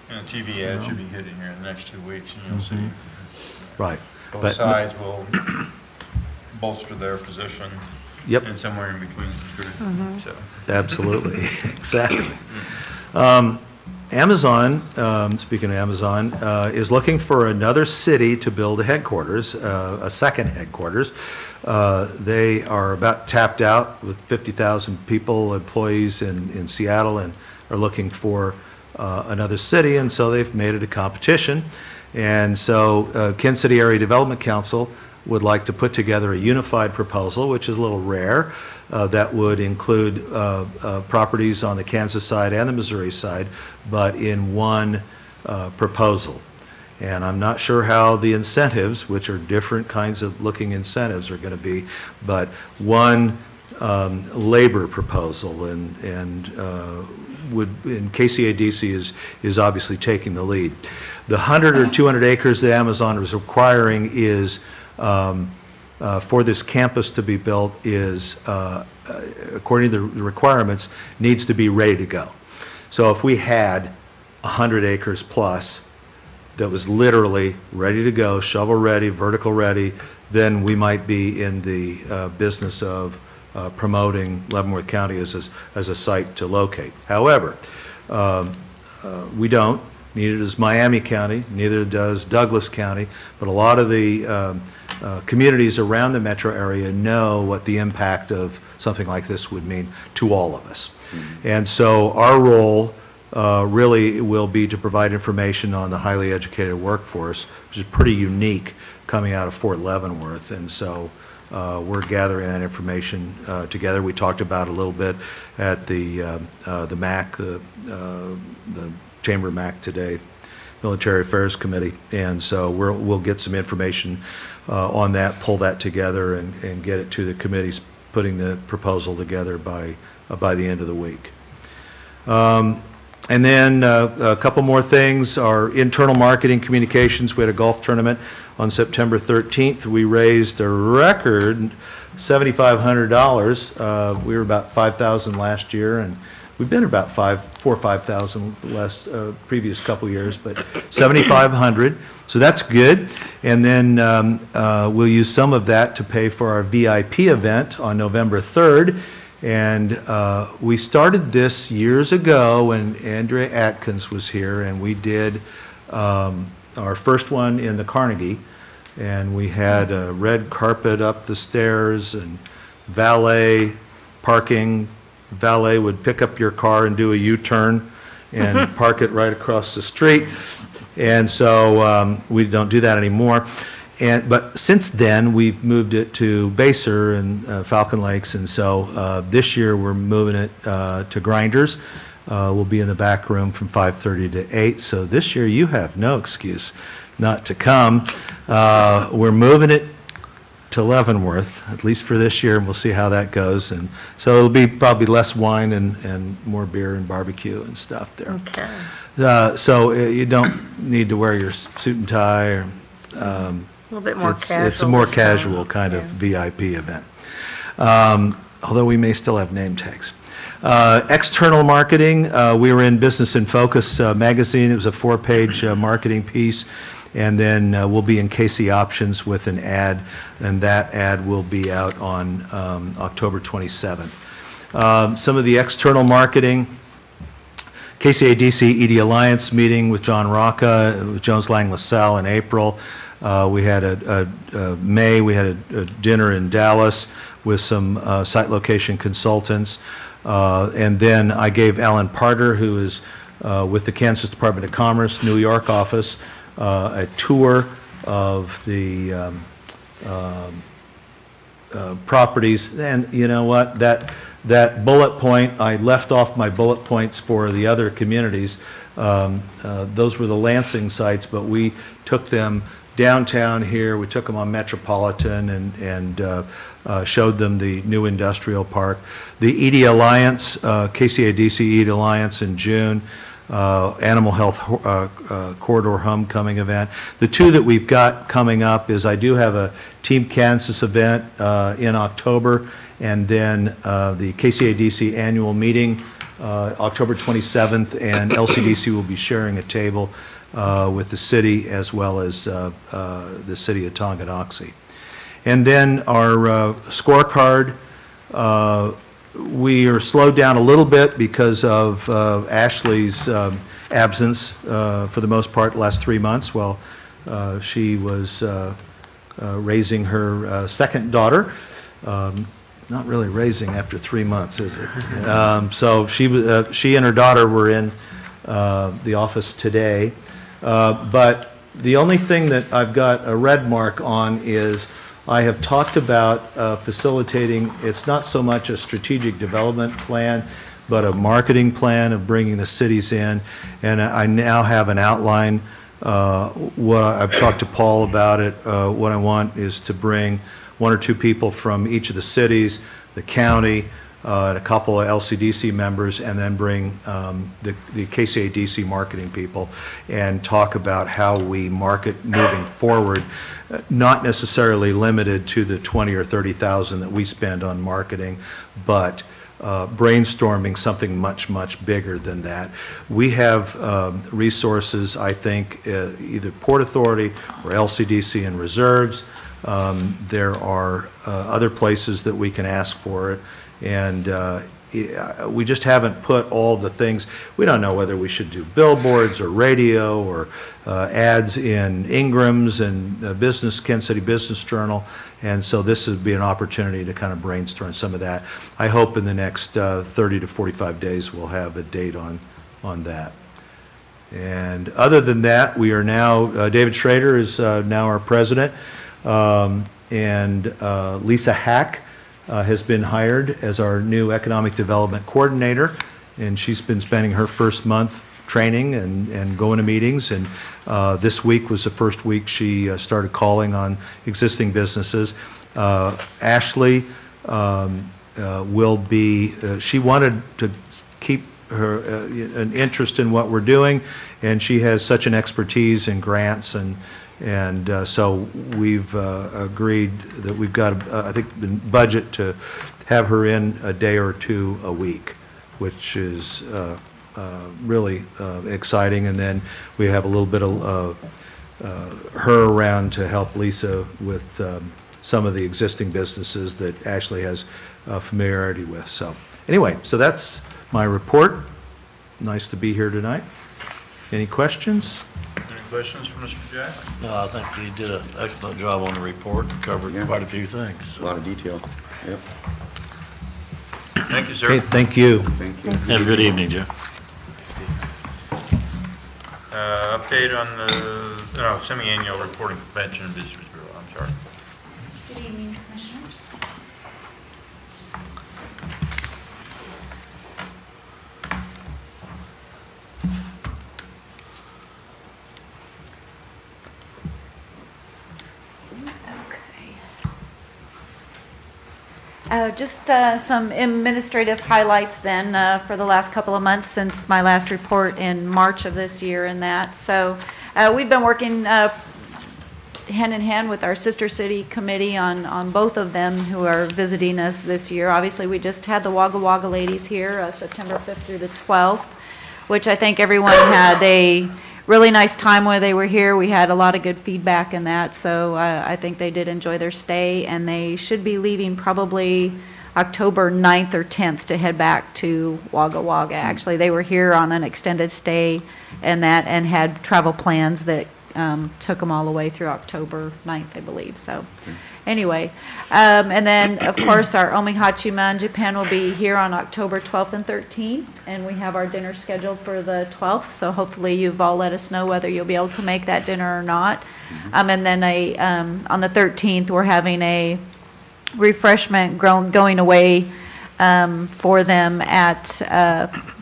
And the TV ad should be hitting here in the next 2 weeks, and you'll see. Right. Both sides will bolster their position. Yep. And somewhere in between the truth. So. Absolutely, exactly. Amazon, speaking of Amazon, is looking for another city to build a headquarters, a second headquarters. They are about tapped out with 50,000 people, employees in Seattle, and are looking for another city, and so they've made it a competition. And so Kansas City Area Development Council would like to put together a unified proposal, which is a little rare, that would include properties on the Kansas side and the Missouri side, but in one proposal. And I'm not sure how the incentives, which are different kinds of looking incentives, are going to be, but one labor proposal, and KCADC is obviously taking the lead. The 100 or 200 acres that Amazon is requiring is for this campus to be built is, according to the requirements, needs to be ready to go. So if we had 100 acres plus that was literally ready to go, shovel ready, vertical ready, then we might be in the business of promoting Leavenworth County as a site to locate. However, we don't. Neither does Miami County, neither does Douglas County, but a lot of the communities around the metro area know what the impact of something like this would mean to all of us. And so our role really will be to provide information on the highly educated workforce, which is pretty unique coming out of Fort Leavenworth. And so we're gathering that information together. We talked about it a little bit at the MAC, the Chamber MAC today, Military Affairs Committee, and so we'll get some information on that, pull that together, and get it to the committees putting the proposal together by the end of the week. And then a couple more things. Our internal marketing communications. We had a golf tournament on September 13th. We raised a record $7,500. We were about $5,000 last year, and we've been about $4,000 or $5,000 the last previous couple years, but $7,500. So that's good. And then we'll use some of that to pay for our VIP event on November 3rd. And we started this years ago when Andrea Atkins was here, and we did our first one in the Carnegie. And we had a red carpet up the stairs and valet parking. Valet would pick up your car and do a U-turn and park it right across the street. And so we don't do that anymore. But since then, we've moved it to Baser and Falcon Lakes, and so this year we're moving it to Grinders. We'll be in the back room from 5:30 to 8, so this year you have no excuse not to come. We're moving it to Leavenworth, at least for this year, and we'll see how that goes. And so it'll be probably less wine and more beer and barbecue and stuff there. Okay. So you don't need to wear your suit and tie, or A little bit more casual. it's a more this time. casual kind of VIP event, although we may still have name tags. External marketing, we were in Business in Focus magazine. It was a 4-page marketing piece, and then we'll be in KC Options with an ad, and that ad will be out on October 27th. Some of the external marketing, KCADC ED Alliance meeting with John Rocca, with Jones Lang LaSalle in April. We had May, we had a dinner in Dallas with some site location consultants. And then I gave Alan Parter, who is with the Kansas Department of Commerce, New York office, a tour of the properties. And you know what? That bullet point, I left off my bullet points for the other communities. Those were the Lansing sites, but we took them downtown here. We took them on Metropolitan and showed them the new industrial park. The ED Alliance, KCADC ED Alliance in June, Animal Health Corridor Homecoming event. The two that we've got coming up is I do have a Team Kansas event in October, and then the KCADC annual meeting October 27th, and LCDC will be sharing a table with the city as well as the city of Tonganoxie. And then our scorecard, we are slowed down a little bit because of Ashley's absence for the most part the last 3 months while she was raising her second daughter. Not really raising after 3 months, is it? So she and her daughter were in the office today. But the only thing that I've got a red mark on is I have talked about facilitating, it's not so much a strategic development plan, but a marketing plan of bringing the cities in. And I now have an outline. I've talked to Paul about it. What I want is to bring 1 or 2 people from each of the cities, the county, and a couple of LCDC members, and then bring the KCADC marketing people and talk about how we market moving forward, not necessarily limited to the 20 or 30,000 that we spend on marketing, but brainstorming something much, much bigger than that. We have resources, I think, either Port Authority or LCDC and reserves. There are other places that we can ask for it, and we just haven't put all the things. We don't know whether we should do billboards or radio or ads in Ingram's and Kansas City Business Journal, and so this would be an opportunity to kind of brainstorm some of that. I hope in the next 30 to 45 days we'll have a date on that. And other than that, we are now, David Schrader is now our president. And Lisa Hack has been hired as our new economic development coordinator, and she's been spending her first month training and going to meetings, and this week was the first week she started calling on existing businesses. Ashley will be, she wanted to keep her an interest in what we're doing, and she has such an expertise in grants, and so we've agreed that we've got, I think, budget to have her in a day or two a week, which is really exciting. And then we have a little bit of her around to help Lisa with some of the existing businesses that Ashley has familiarity with. So anyway, so that's my report. Nice to be here tonight. Any questions? Any questions for Mr. Jack? No, I think he did an excellent job on the report and covered quite a few things. A lot of detail. Yep. Thank you, sir. Okay, thank you. Thank you. Have a good evening, Joe. Update on the semi-annual reporting convention and visitors bureau. I'm sorry. Good evening, Commissioners. Just some administrative highlights then for the last couple of months since my last report in March of this year and that. So we've been working hand in hand with our sister city committee on both of them who are visiting us this year. Obviously, we just had the Wagga Wagga ladies here September 5th through the 12th, which I think everyone had a really nice time while they were here. We had a lot of good feedback in that, so I think they did enjoy their stay, and they should be leaving probably October 9th or 10th to head back to Wagga Wagga. Actually, they were here on an extended stay and had travel plans that took them all the way through October 9th, I believe, so. Anyway, and then, of course, our Omihachiman Japan will be here on October 12th and 13th, and we have our dinner scheduled for the 12th, so hopefully you've all let us know whether you'll be able to make that dinner or not. And then on the 13th, we're having a refreshment going away for them at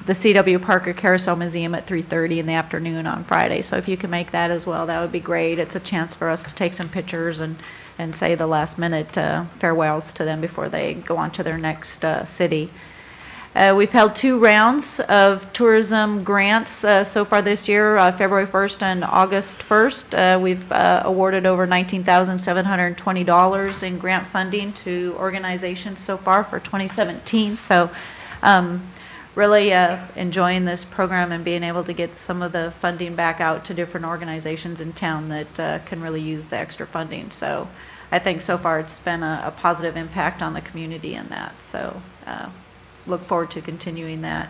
the C.W. Parker Carousel Museum at 3:30 in the afternoon on Friday. So if you can make that as well, that would be great. It's a chance for us to take some pictures and say the last minute farewells to them before they go on to their next city. We've held 2 rounds of tourism grants so far this year, February 1st and August 1st. We've awarded over $19,720 in grant funding to organizations so far for 2017. So really enjoying this program and being able to get some of the funding back out to different organizations in town that can really use the extra funding. So I think so far it's been a positive impact on the community in that. So look forward to continuing that.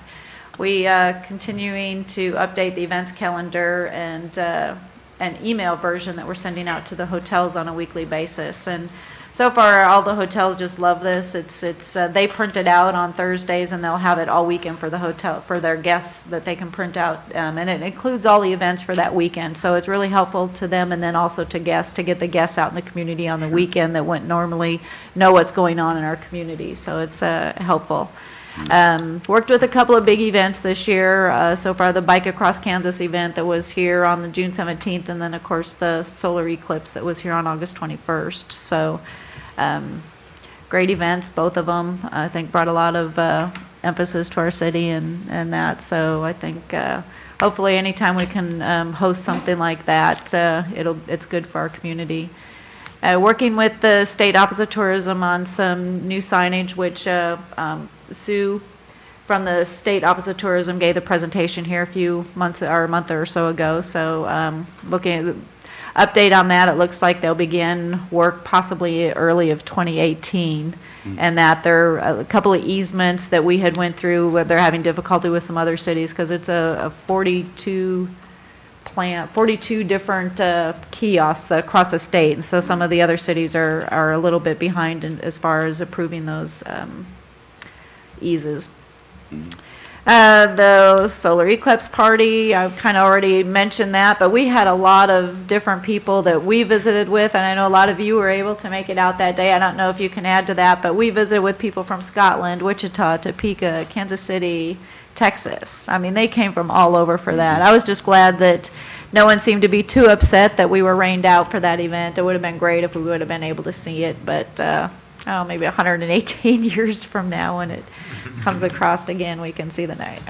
We continuing to update the events calendar and an email version that we're sending out to the hotels on a weekly basis. And so far, all the hotels just love this. They print it out on Thursdays, and they'll have it all weekend for the hotel, for their guests that they can print out. And it includes all the events for that weekend. So it's really helpful to them and then also to guests, to get the guests out in the community on the weekend that wouldn't normally know what's going on in our community. So it's helpful. Worked with a couple of big events this year. So far, the Bike Across Kansas event that was here on the June 17th, and then, of course, the solar eclipse that was here on August 21st. So great events, both of them. I think brought a lot of emphasis to our city and that. So I think hopefully anytime we can host something like that, it's good for our community. Working with the State Office of Tourism on some new signage, which Sue from the State Office of Tourism gave the presentation here a month or so ago. So looking at the update on that, it looks like they'll begin work possibly early of 2018. And that there are a couple of easements that we had went through where they're having difficulty with some other cities because it's a 42 different kiosks across the state, and so some of the other cities are a little bit behind as far as approving those eases. The solar eclipse party, I've kind of already mentioned that, but we had a lot of different people that we visited with, and I know a lot of you were able to make it out that day. I don't know if you can add to that, but we visited with people from Scotland, Wichita, Topeka, Kansas City, Texas. I mean, they came from all over for that. I was just glad that no one seemed to be too upset that we were rained out for that event. It would have been great if we would have been able to see it, but maybe 118 years from now when it comes across again, we can see the night.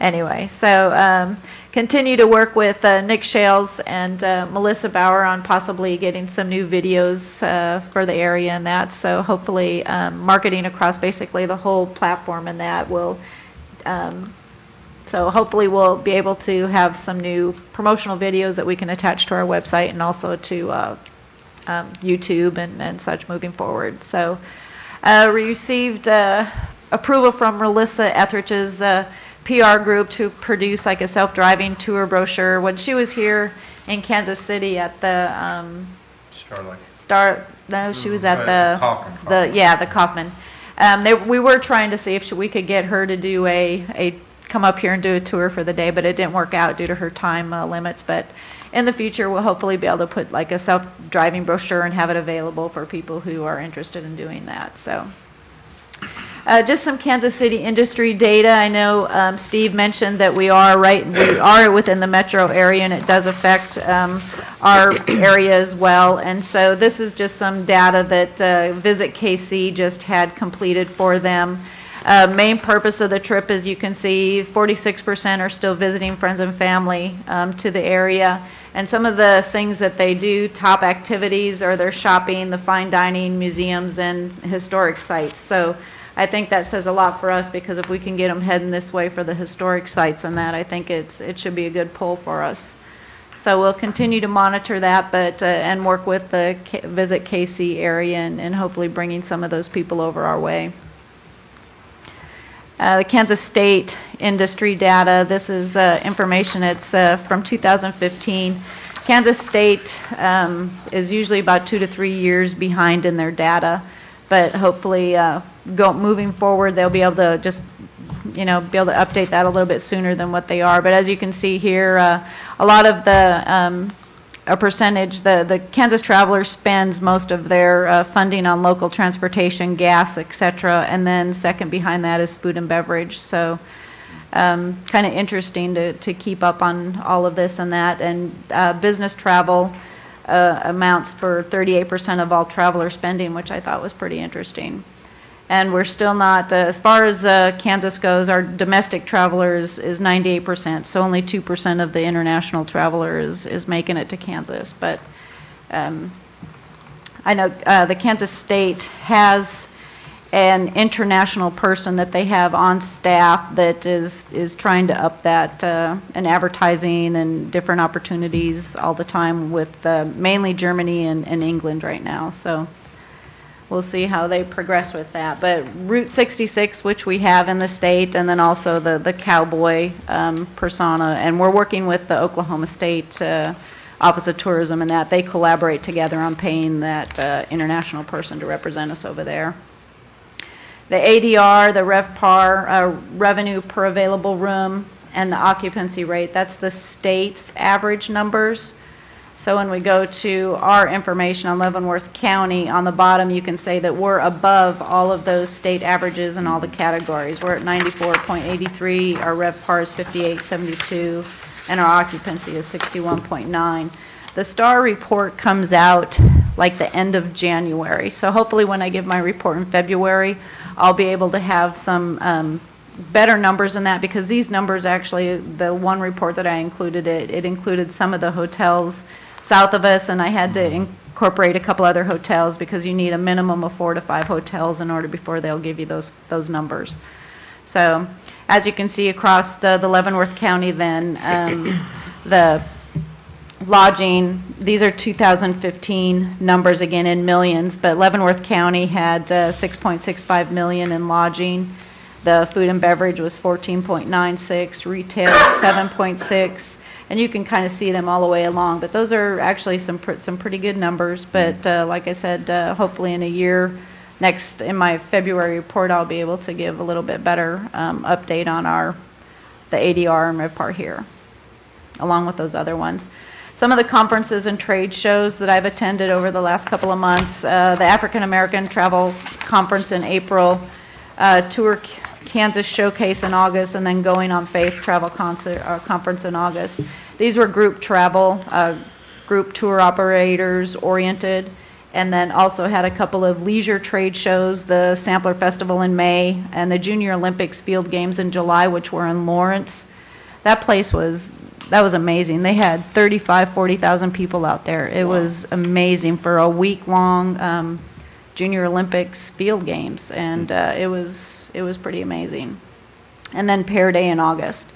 Anyway, so continue to work with Nick Shales and Melissa Bauer on possibly getting some new videos for the area and that. So hopefully marketing across basically the whole platform and that will so hopefully we'll be able to have some new promotional videos that we can attach to our website and also to YouTube and such moving forward. So we received approval from Melissa Etheridge's PR group to produce like a self-driving tour brochure. When she was here in Kansas City at the she was at the Kaufman. We were trying to see if we could get her to do come up here and do a tour for the day, but it didn't work out due to her time limits. But in the future, we'll hopefully be able to put like a self-driving brochure and have it available for people who are interested in doing that. So just some Kansas City industry data. I know Steve mentioned that we are within the metro area, and it does affect our area as well. And so this is just some data that Visit KC just had completed for them. Main purpose of the trip, as you can see, 46% are still visiting friends and family to the area. And some of the things that they do, top activities, are their shopping, the fine dining, museums, and historic sites. So I think that says a lot for us, because if we can get them heading this way for the historic sites and that, I think it should be a good pull for us. So we'll continue to monitor that, but and work with the Visit KC area and hopefully bringing some of those people over our way. The Kansas State industry data, this is information, it's from 2015. Kansas State is usually about 2 to 3 years behind in their data, but hopefully moving forward, they'll be able to just, be able to update that a little bit sooner than what they are. But as you can see here, a lot of the a percentage, the Kansas Traveler spends most of their funding on local transportation, gas, et cetera, and then second behind that is food and beverage. So kind of interesting to keep up on all of this and that. And business travel amounts for 38% of all traveler spending, which I thought was pretty interesting. And we're still not, as far as Kansas goes, our domestic travelers is 98%, so only 2% of the international travelers is making it to Kansas. But I know the Kansas State has an international person that they have on staff that is trying to up that and advertising and different opportunities all the time with mainly Germany and England right now. So we'll see how they progress with that. But Route 66, which we have in the state, and then also the cowboy persona, and we're working with the Oklahoma State Office of Tourism and that. They collaborate together on paying that international person to represent us over there. The ADR, the RevPAR, revenue per available room, and the occupancy rate, that's the state's average numbers. So when we go to our information on Leavenworth County, on the bottom you can say that we're above all of those state averages in all the categories. We're at 94.83, our RevPAR is 58.72, and our occupancy is 61.9. The STAR report comes out like the end of January, so hopefully when I give my report in February, I'll be able to have some better numbers than that, because these numbers actually, the one report that I included, it included some of the hotels south of us, and I had to incorporate a couple other hotels because you need a minimum of 4 to 5 hotels in order before they'll give you those numbers. So as you can see across the Leavenworth County then, the lodging, these are 2015 numbers again in millions, but Leavenworth County had 6.65 million in lodging. The food and beverage was 14.96, retail 7.6, and you can kind of see them all the way along. But those are actually some pretty good numbers. But like I said, hopefully in a year, in my February report, I'll be able to give a little bit better update on the ADR and RevPAR here, along with those other ones. Some of the conferences and trade shows that I've attended over the last couple of months, the African American Travel Conference in April, Tour Kansas Showcase in August, and then Going on Faith Travel Conference in August. These were group travel, group tour operators oriented, and then also had a couple of leisure trade shows, the Sampler Festival in May, and the Junior Olympics Field Games in July, which were in Lawrence. That was amazing. They had 40,000 people out there. It was amazing for a week-long Junior Olympics Field Games, and it was pretty amazing. And then Pear Day in August.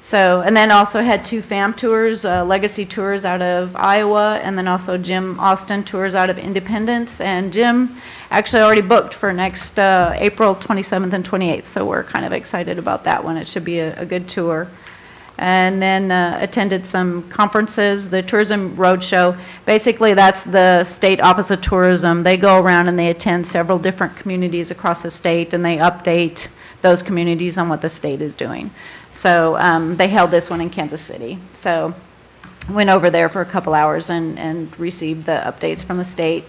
So, and then also had 2 FAM tours, Legacy Tours out of Iowa, and then also Jim Austin Tours out of Independence. And Jim actually already booked for next April 27th and 28th, so we're kind of excited about that one. It should be a good tour. And then attended some conferences, the Tourism Roadshow. Basically, that's the State Office of Tourism. They go around and they attend several different communities across the state, and they update those communities on what the state is doing. So they held this one in Kansas City. So went over there for a couple hours and received the updates from the state.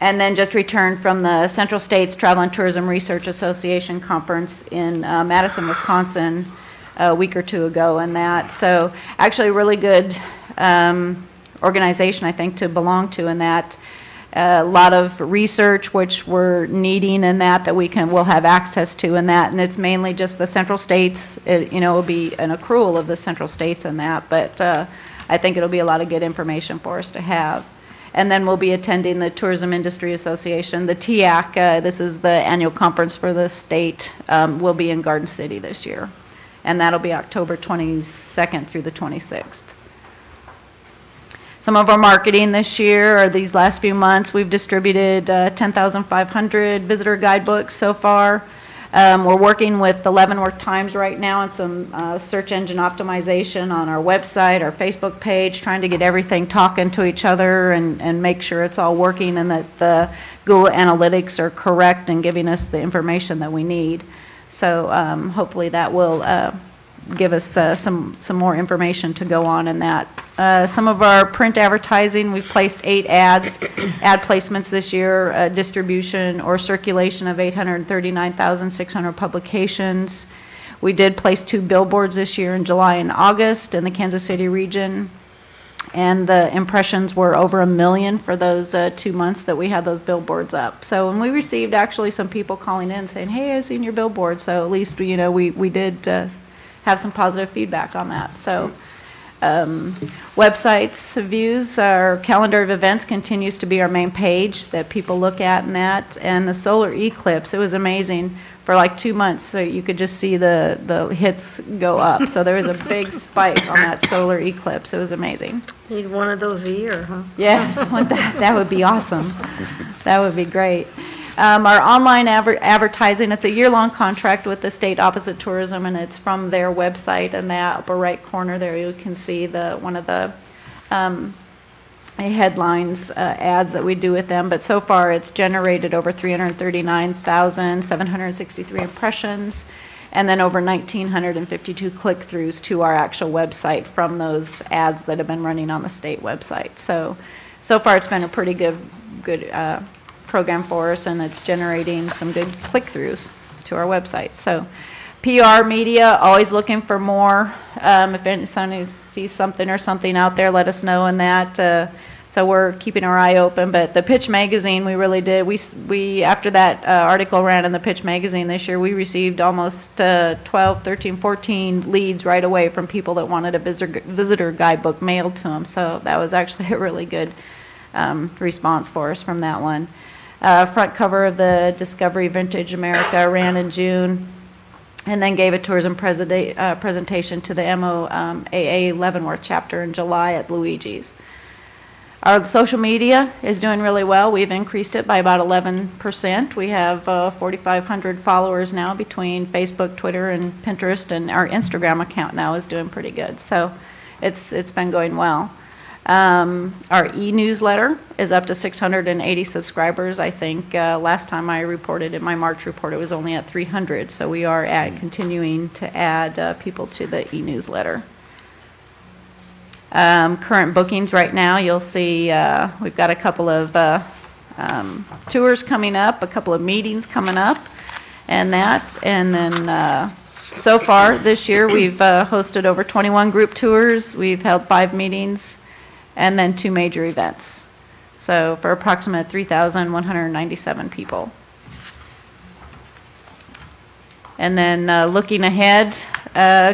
And then just returned from the Central States Travel and Tourism Research Association Conference in Madison, Wisconsin, a week or 2 ago, and that. So actually a really good organization, I think, to belong to in that. A lot of research which we're needing in that we'll have access to in that, and it's mainly just the Central States. It'll be an accrual of the Central States in that, but I think it'll be a lot of good information for us to have. And then we'll be attending the Tourism Industry Association, the TIAC. This is the annual conference for the state. Will be in Garden City this year. And that'll be October 22nd through the 26th. Some of our marketing this year, or these last few months, we've distributed 10,500 visitor guidebooks so far. We're working with the Leavenworth Times right now on some search engine optimization on our website, our Facebook page, trying to get everything talking to each other and make sure it's all working and that the Google Analytics are correct and giving us the information that we need. So hopefully that will give us some more information to go on in that. Some of our print advertising, we've placed 8 ad placements this year, distribution or circulation of 839,600 publications. We did place 2 billboards this year in July and August in the Kansas City region. And the impressions were over 1 million for those 2 months that we had those billboards up. So, and we received actually some people calling in saying, hey, I've seen your billboard. So at least, you know, we did have some positive feedback on that. So websites views, our calendar of events continues to be our main page that people look at in that. And the solar eclipse, it was amazing for like 2 months. So you could just see the hits go up. So there was a big spike on that solar eclipse. It was amazing. Need one of those a year, huh? Yes, that would be awesome. That would be great. Our online advertising, it's a year-long contract with the State Office of Tourism, and it's from their website. In that upper right corner there, you can see one of the headlines ads that we do with them. But so far, it's generated over 339,763 impressions, and then over 1,952 click-throughs to our actual website from those ads that have been running on the state website. So far, it's been a pretty good program for us, and it's generating some good click-throughs to our website. So PR media, always looking for more. If somebody sees something or something out there, let us know on that. So we're keeping our eye open. But the Pitch Magazine, we really did. We after that article ran in the Pitch Magazine this year, we received almost 12, 13, 14 leads right away from people that wanted a visitor guidebook mailed to them. So that was actually a really good response for us from that one. Front cover of the Discovery Vintage America ran in June, and then gave a tourism presentation to the MOAA Leavenworth chapter in July at Luigi's. Our social media is doing really well. We've increased it by about 11%. We have 4,500 followers now between Facebook, Twitter, and Pinterest, and our Instagram account now is doing pretty good. So it's been going well. Our e-newsletter is up to 680 subscribers. I think last time I reported in my March report, it was only at 300. So we are continuing to add people to the e-newsletter. Current bookings right now, you'll see we've got a couple of tours coming up, a couple of meetings coming up, and that. And then so far this year, we've hosted over 21 group tours. We've held 5 meetings, and then 2 major events. So for approximately 3,197 people. And then looking ahead,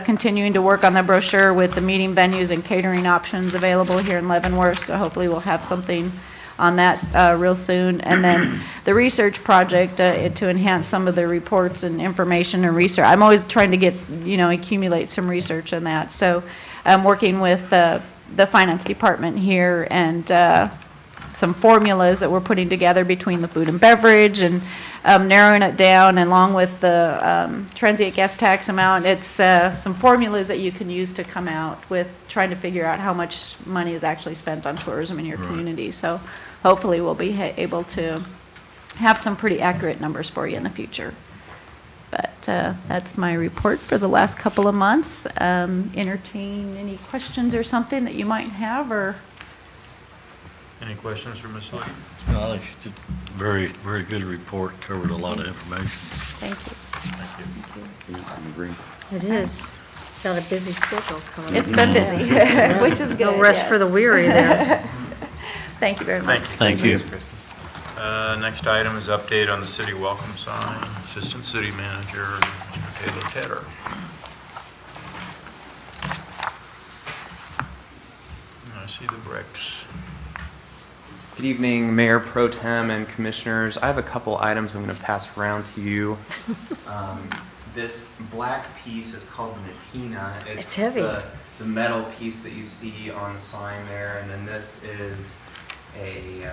continuing to work on the brochure with the meeting venues and catering options available here in Leavenworth. So hopefully we'll have something on that real soon. And then the research project to enhance some of the reports and information and research. I'm always trying to get, accumulate some research on that. So I'm working with the finance department here, and some formulas that we're putting together between the food and beverage, and narrowing it down, and along with the transient guest tax amount. It's some formulas that you can use to come out with trying to figure out how much money is actually spent on tourism in your community. So hopefully we'll be able to have some pretty accurate numbers for you in the future. But that's my report for the last couple of months. Entertain any questions or something that you might have, or? Any questions for Ms. Lee? No, I think she did very, very good report, covered a lot of information. Thank you. Agree. It is. Got a busy schedule coming up. It's been busy, which is good. No rest for the weary there. Thank you very much. Thank you. Next item is update on the city welcome sign. Assistant City Manager, Mr. Taylor Tedder. I see the bricks. Good evening, Mayor Pro Tem and Commissioners. I have a couple items I'm going to pass around to you. This black piece is called the Natina. It's heavy. The metal piece that you see on the sign there, and then this is a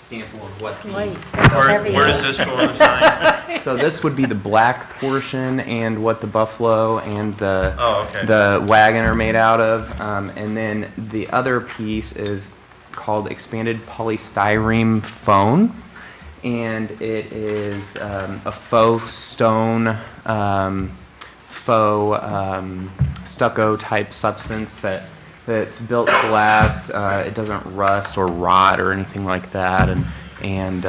sample of what It's the... light. It's heavy. Where does this go on the sign? So this would be the black portion and what the buffalo and the Oh, okay. the wagon are made out of. And then the other piece is called expanded polystyrene foam. And it is a faux stone, faux stucco type substance that's built to last. It doesn't rust or rot or anything like that. And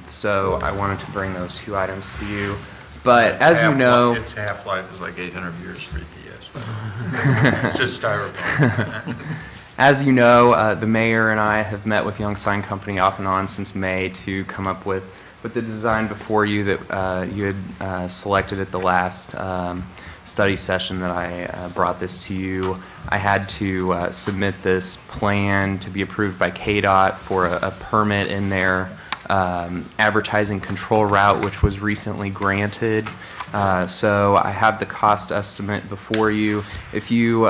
so I wanted to bring those two items to you. But as you know, Its half-life is like 800 years for EPS. But it's just styrofoam. as you know, the mayor and I have met with Young Sign Company off and on since May to come up with the design before you that you had selected at the last study session that I brought this to you. I had to submit this plan to be approved by KDOT for a permit in their advertising control route, which was recently granted. So I have the cost estimate before you. If you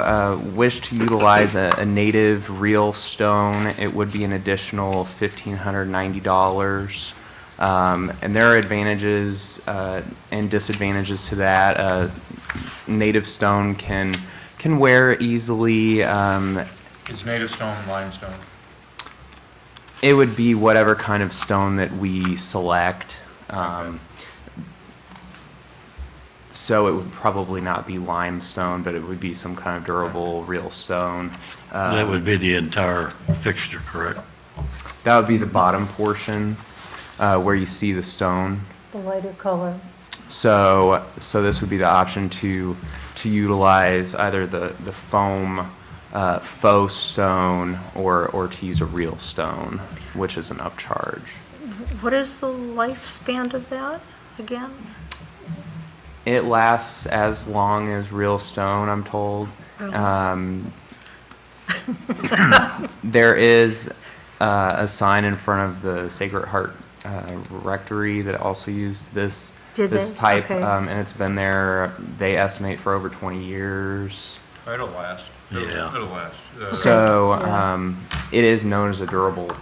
wish to utilize a native real stone, it would be an additional $1,590. And there are advantages and disadvantages to that. Native stone can wear easily. Is native stone limestone? It would be whatever kind of stone that we select. So it would probably not be limestone, but it would be some kind of durable real stone. That would be the entire fixture, correct? That would be the bottom portion where you see the stone. The lighter color. So this would be the option to utilize either the foam faux stone or to use a real stone, which is an upcharge. What is the lifespan of that again? It lasts as long as real stone, I'm told. There is a sign in front of the Sacred Heart Rectory that also used this type, Okay. and it's been there, they estimate, for over 20 years. It'll last. Yeah. It'll last. So Yeah. it is known as a durable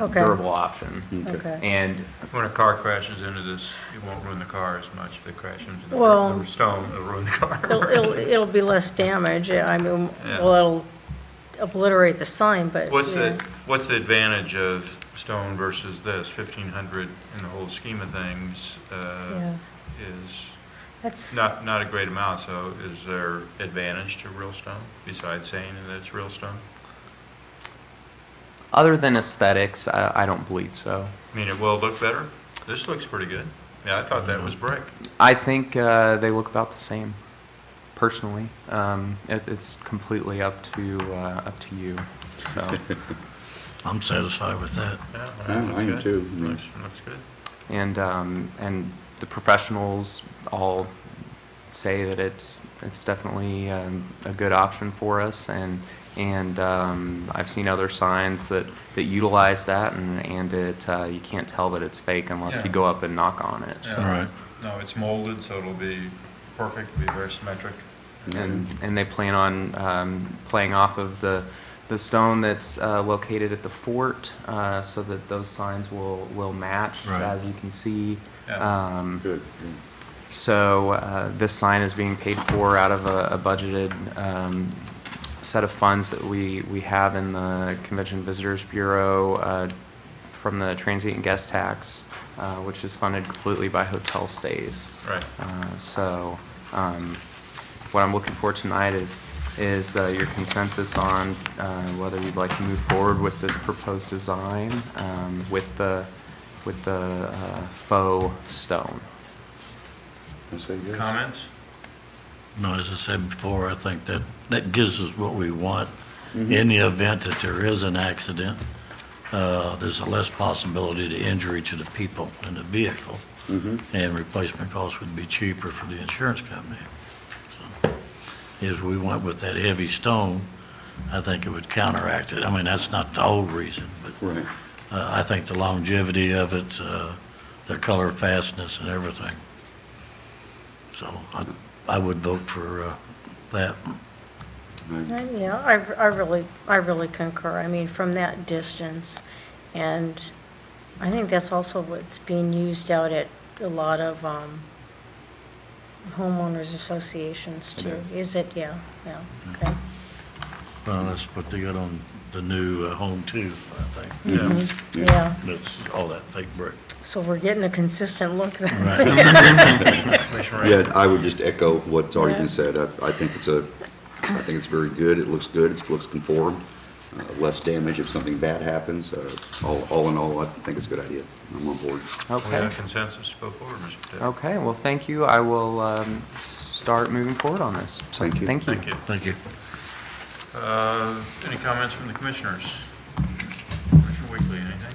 Okay. option. Okay. And When a car crashes into this, it won't ruin the car as much. If they crash into the Well, stone, it'll ruin the car. It'll be less damage. I mean, Yeah. well, it'll obliterate the sign, but. What's yeah. what's the advantage of stone versus this? 1,500 in the whole scheme of things Yeah. is That's, not a great amount. So is there advantage to real stone besides saying that it's real stone? other than aesthetics, I don't believe so. I mean, it will look better. This looks pretty good. Yeah, I thought that was brick. I think they look about the same, personally. It's completely up to you. So. I'm satisfied with that. Yeah, I am looks too. good. Looks good. And the professionals all say that it's definitely a good option for us, and I've seen other signs that utilize that, and you can't tell that it's fake unless you Yeah. go up and knock on it. Yeah. So. All right. No, it's molded, so it'll be perfect. It'll be very symmetric. And they plan on playing off of the stone that's located at the fort, so that those signs will match, Right. as you can see. Yeah. Good. So this sign is being paid for out of a budgeted set of funds that we have in the Convention Visitors Bureau from the transient and guest tax, which is funded completely by hotel stays. Right. So what I'm looking for tonight is your consensus on whether you'd like to move forward with this proposed design with the faux stone. I say yes. Comments? No, as I said before, I think that gives us what we want. In the event that there is an accident, there's a less possibility to injury to the people in the vehicle, and replacement costs would be cheaper for the insurance company. So, if we went with that heavy stone, I think it would counteract it. I mean, that's not the whole reason, but Right. I think the longevity of it, the color fastness and everything. So I would vote for that. yeah, I really concur. I mean, from that distance, and I think that's also what's being used out at a lot of homeowners associations It too. is. Is it? Yeah, yeah, okay. Well, that's what they got on the new home too, I think. Mhm. Yeah, That's all that fake brick. so we're getting a consistent look then. Commissioner Ray? Yeah, I would just echo what's already Yeah. been said. I think it's very good. It looks good. It looks conformed. Less damage if something bad happens. All in all, I think it's a good idea. I'm on board. We Okay. have consensus to go forward, Mr. Tate. Okay, well, thank you. I will start moving forward on this. So, Thank you. Thank you. Thank you. Thank you. Any comments from the commissioners? Commissioner Weekly, anything?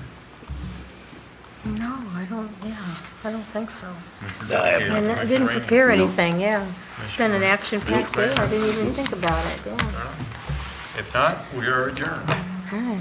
No, I don't think so. Commissioner Delkey, And I Commissioner didn't Rainey? prepare No. anything, yeah. It's been an action-packed day. I didn't even think about it, yeah. If not, we are adjourned. Okay.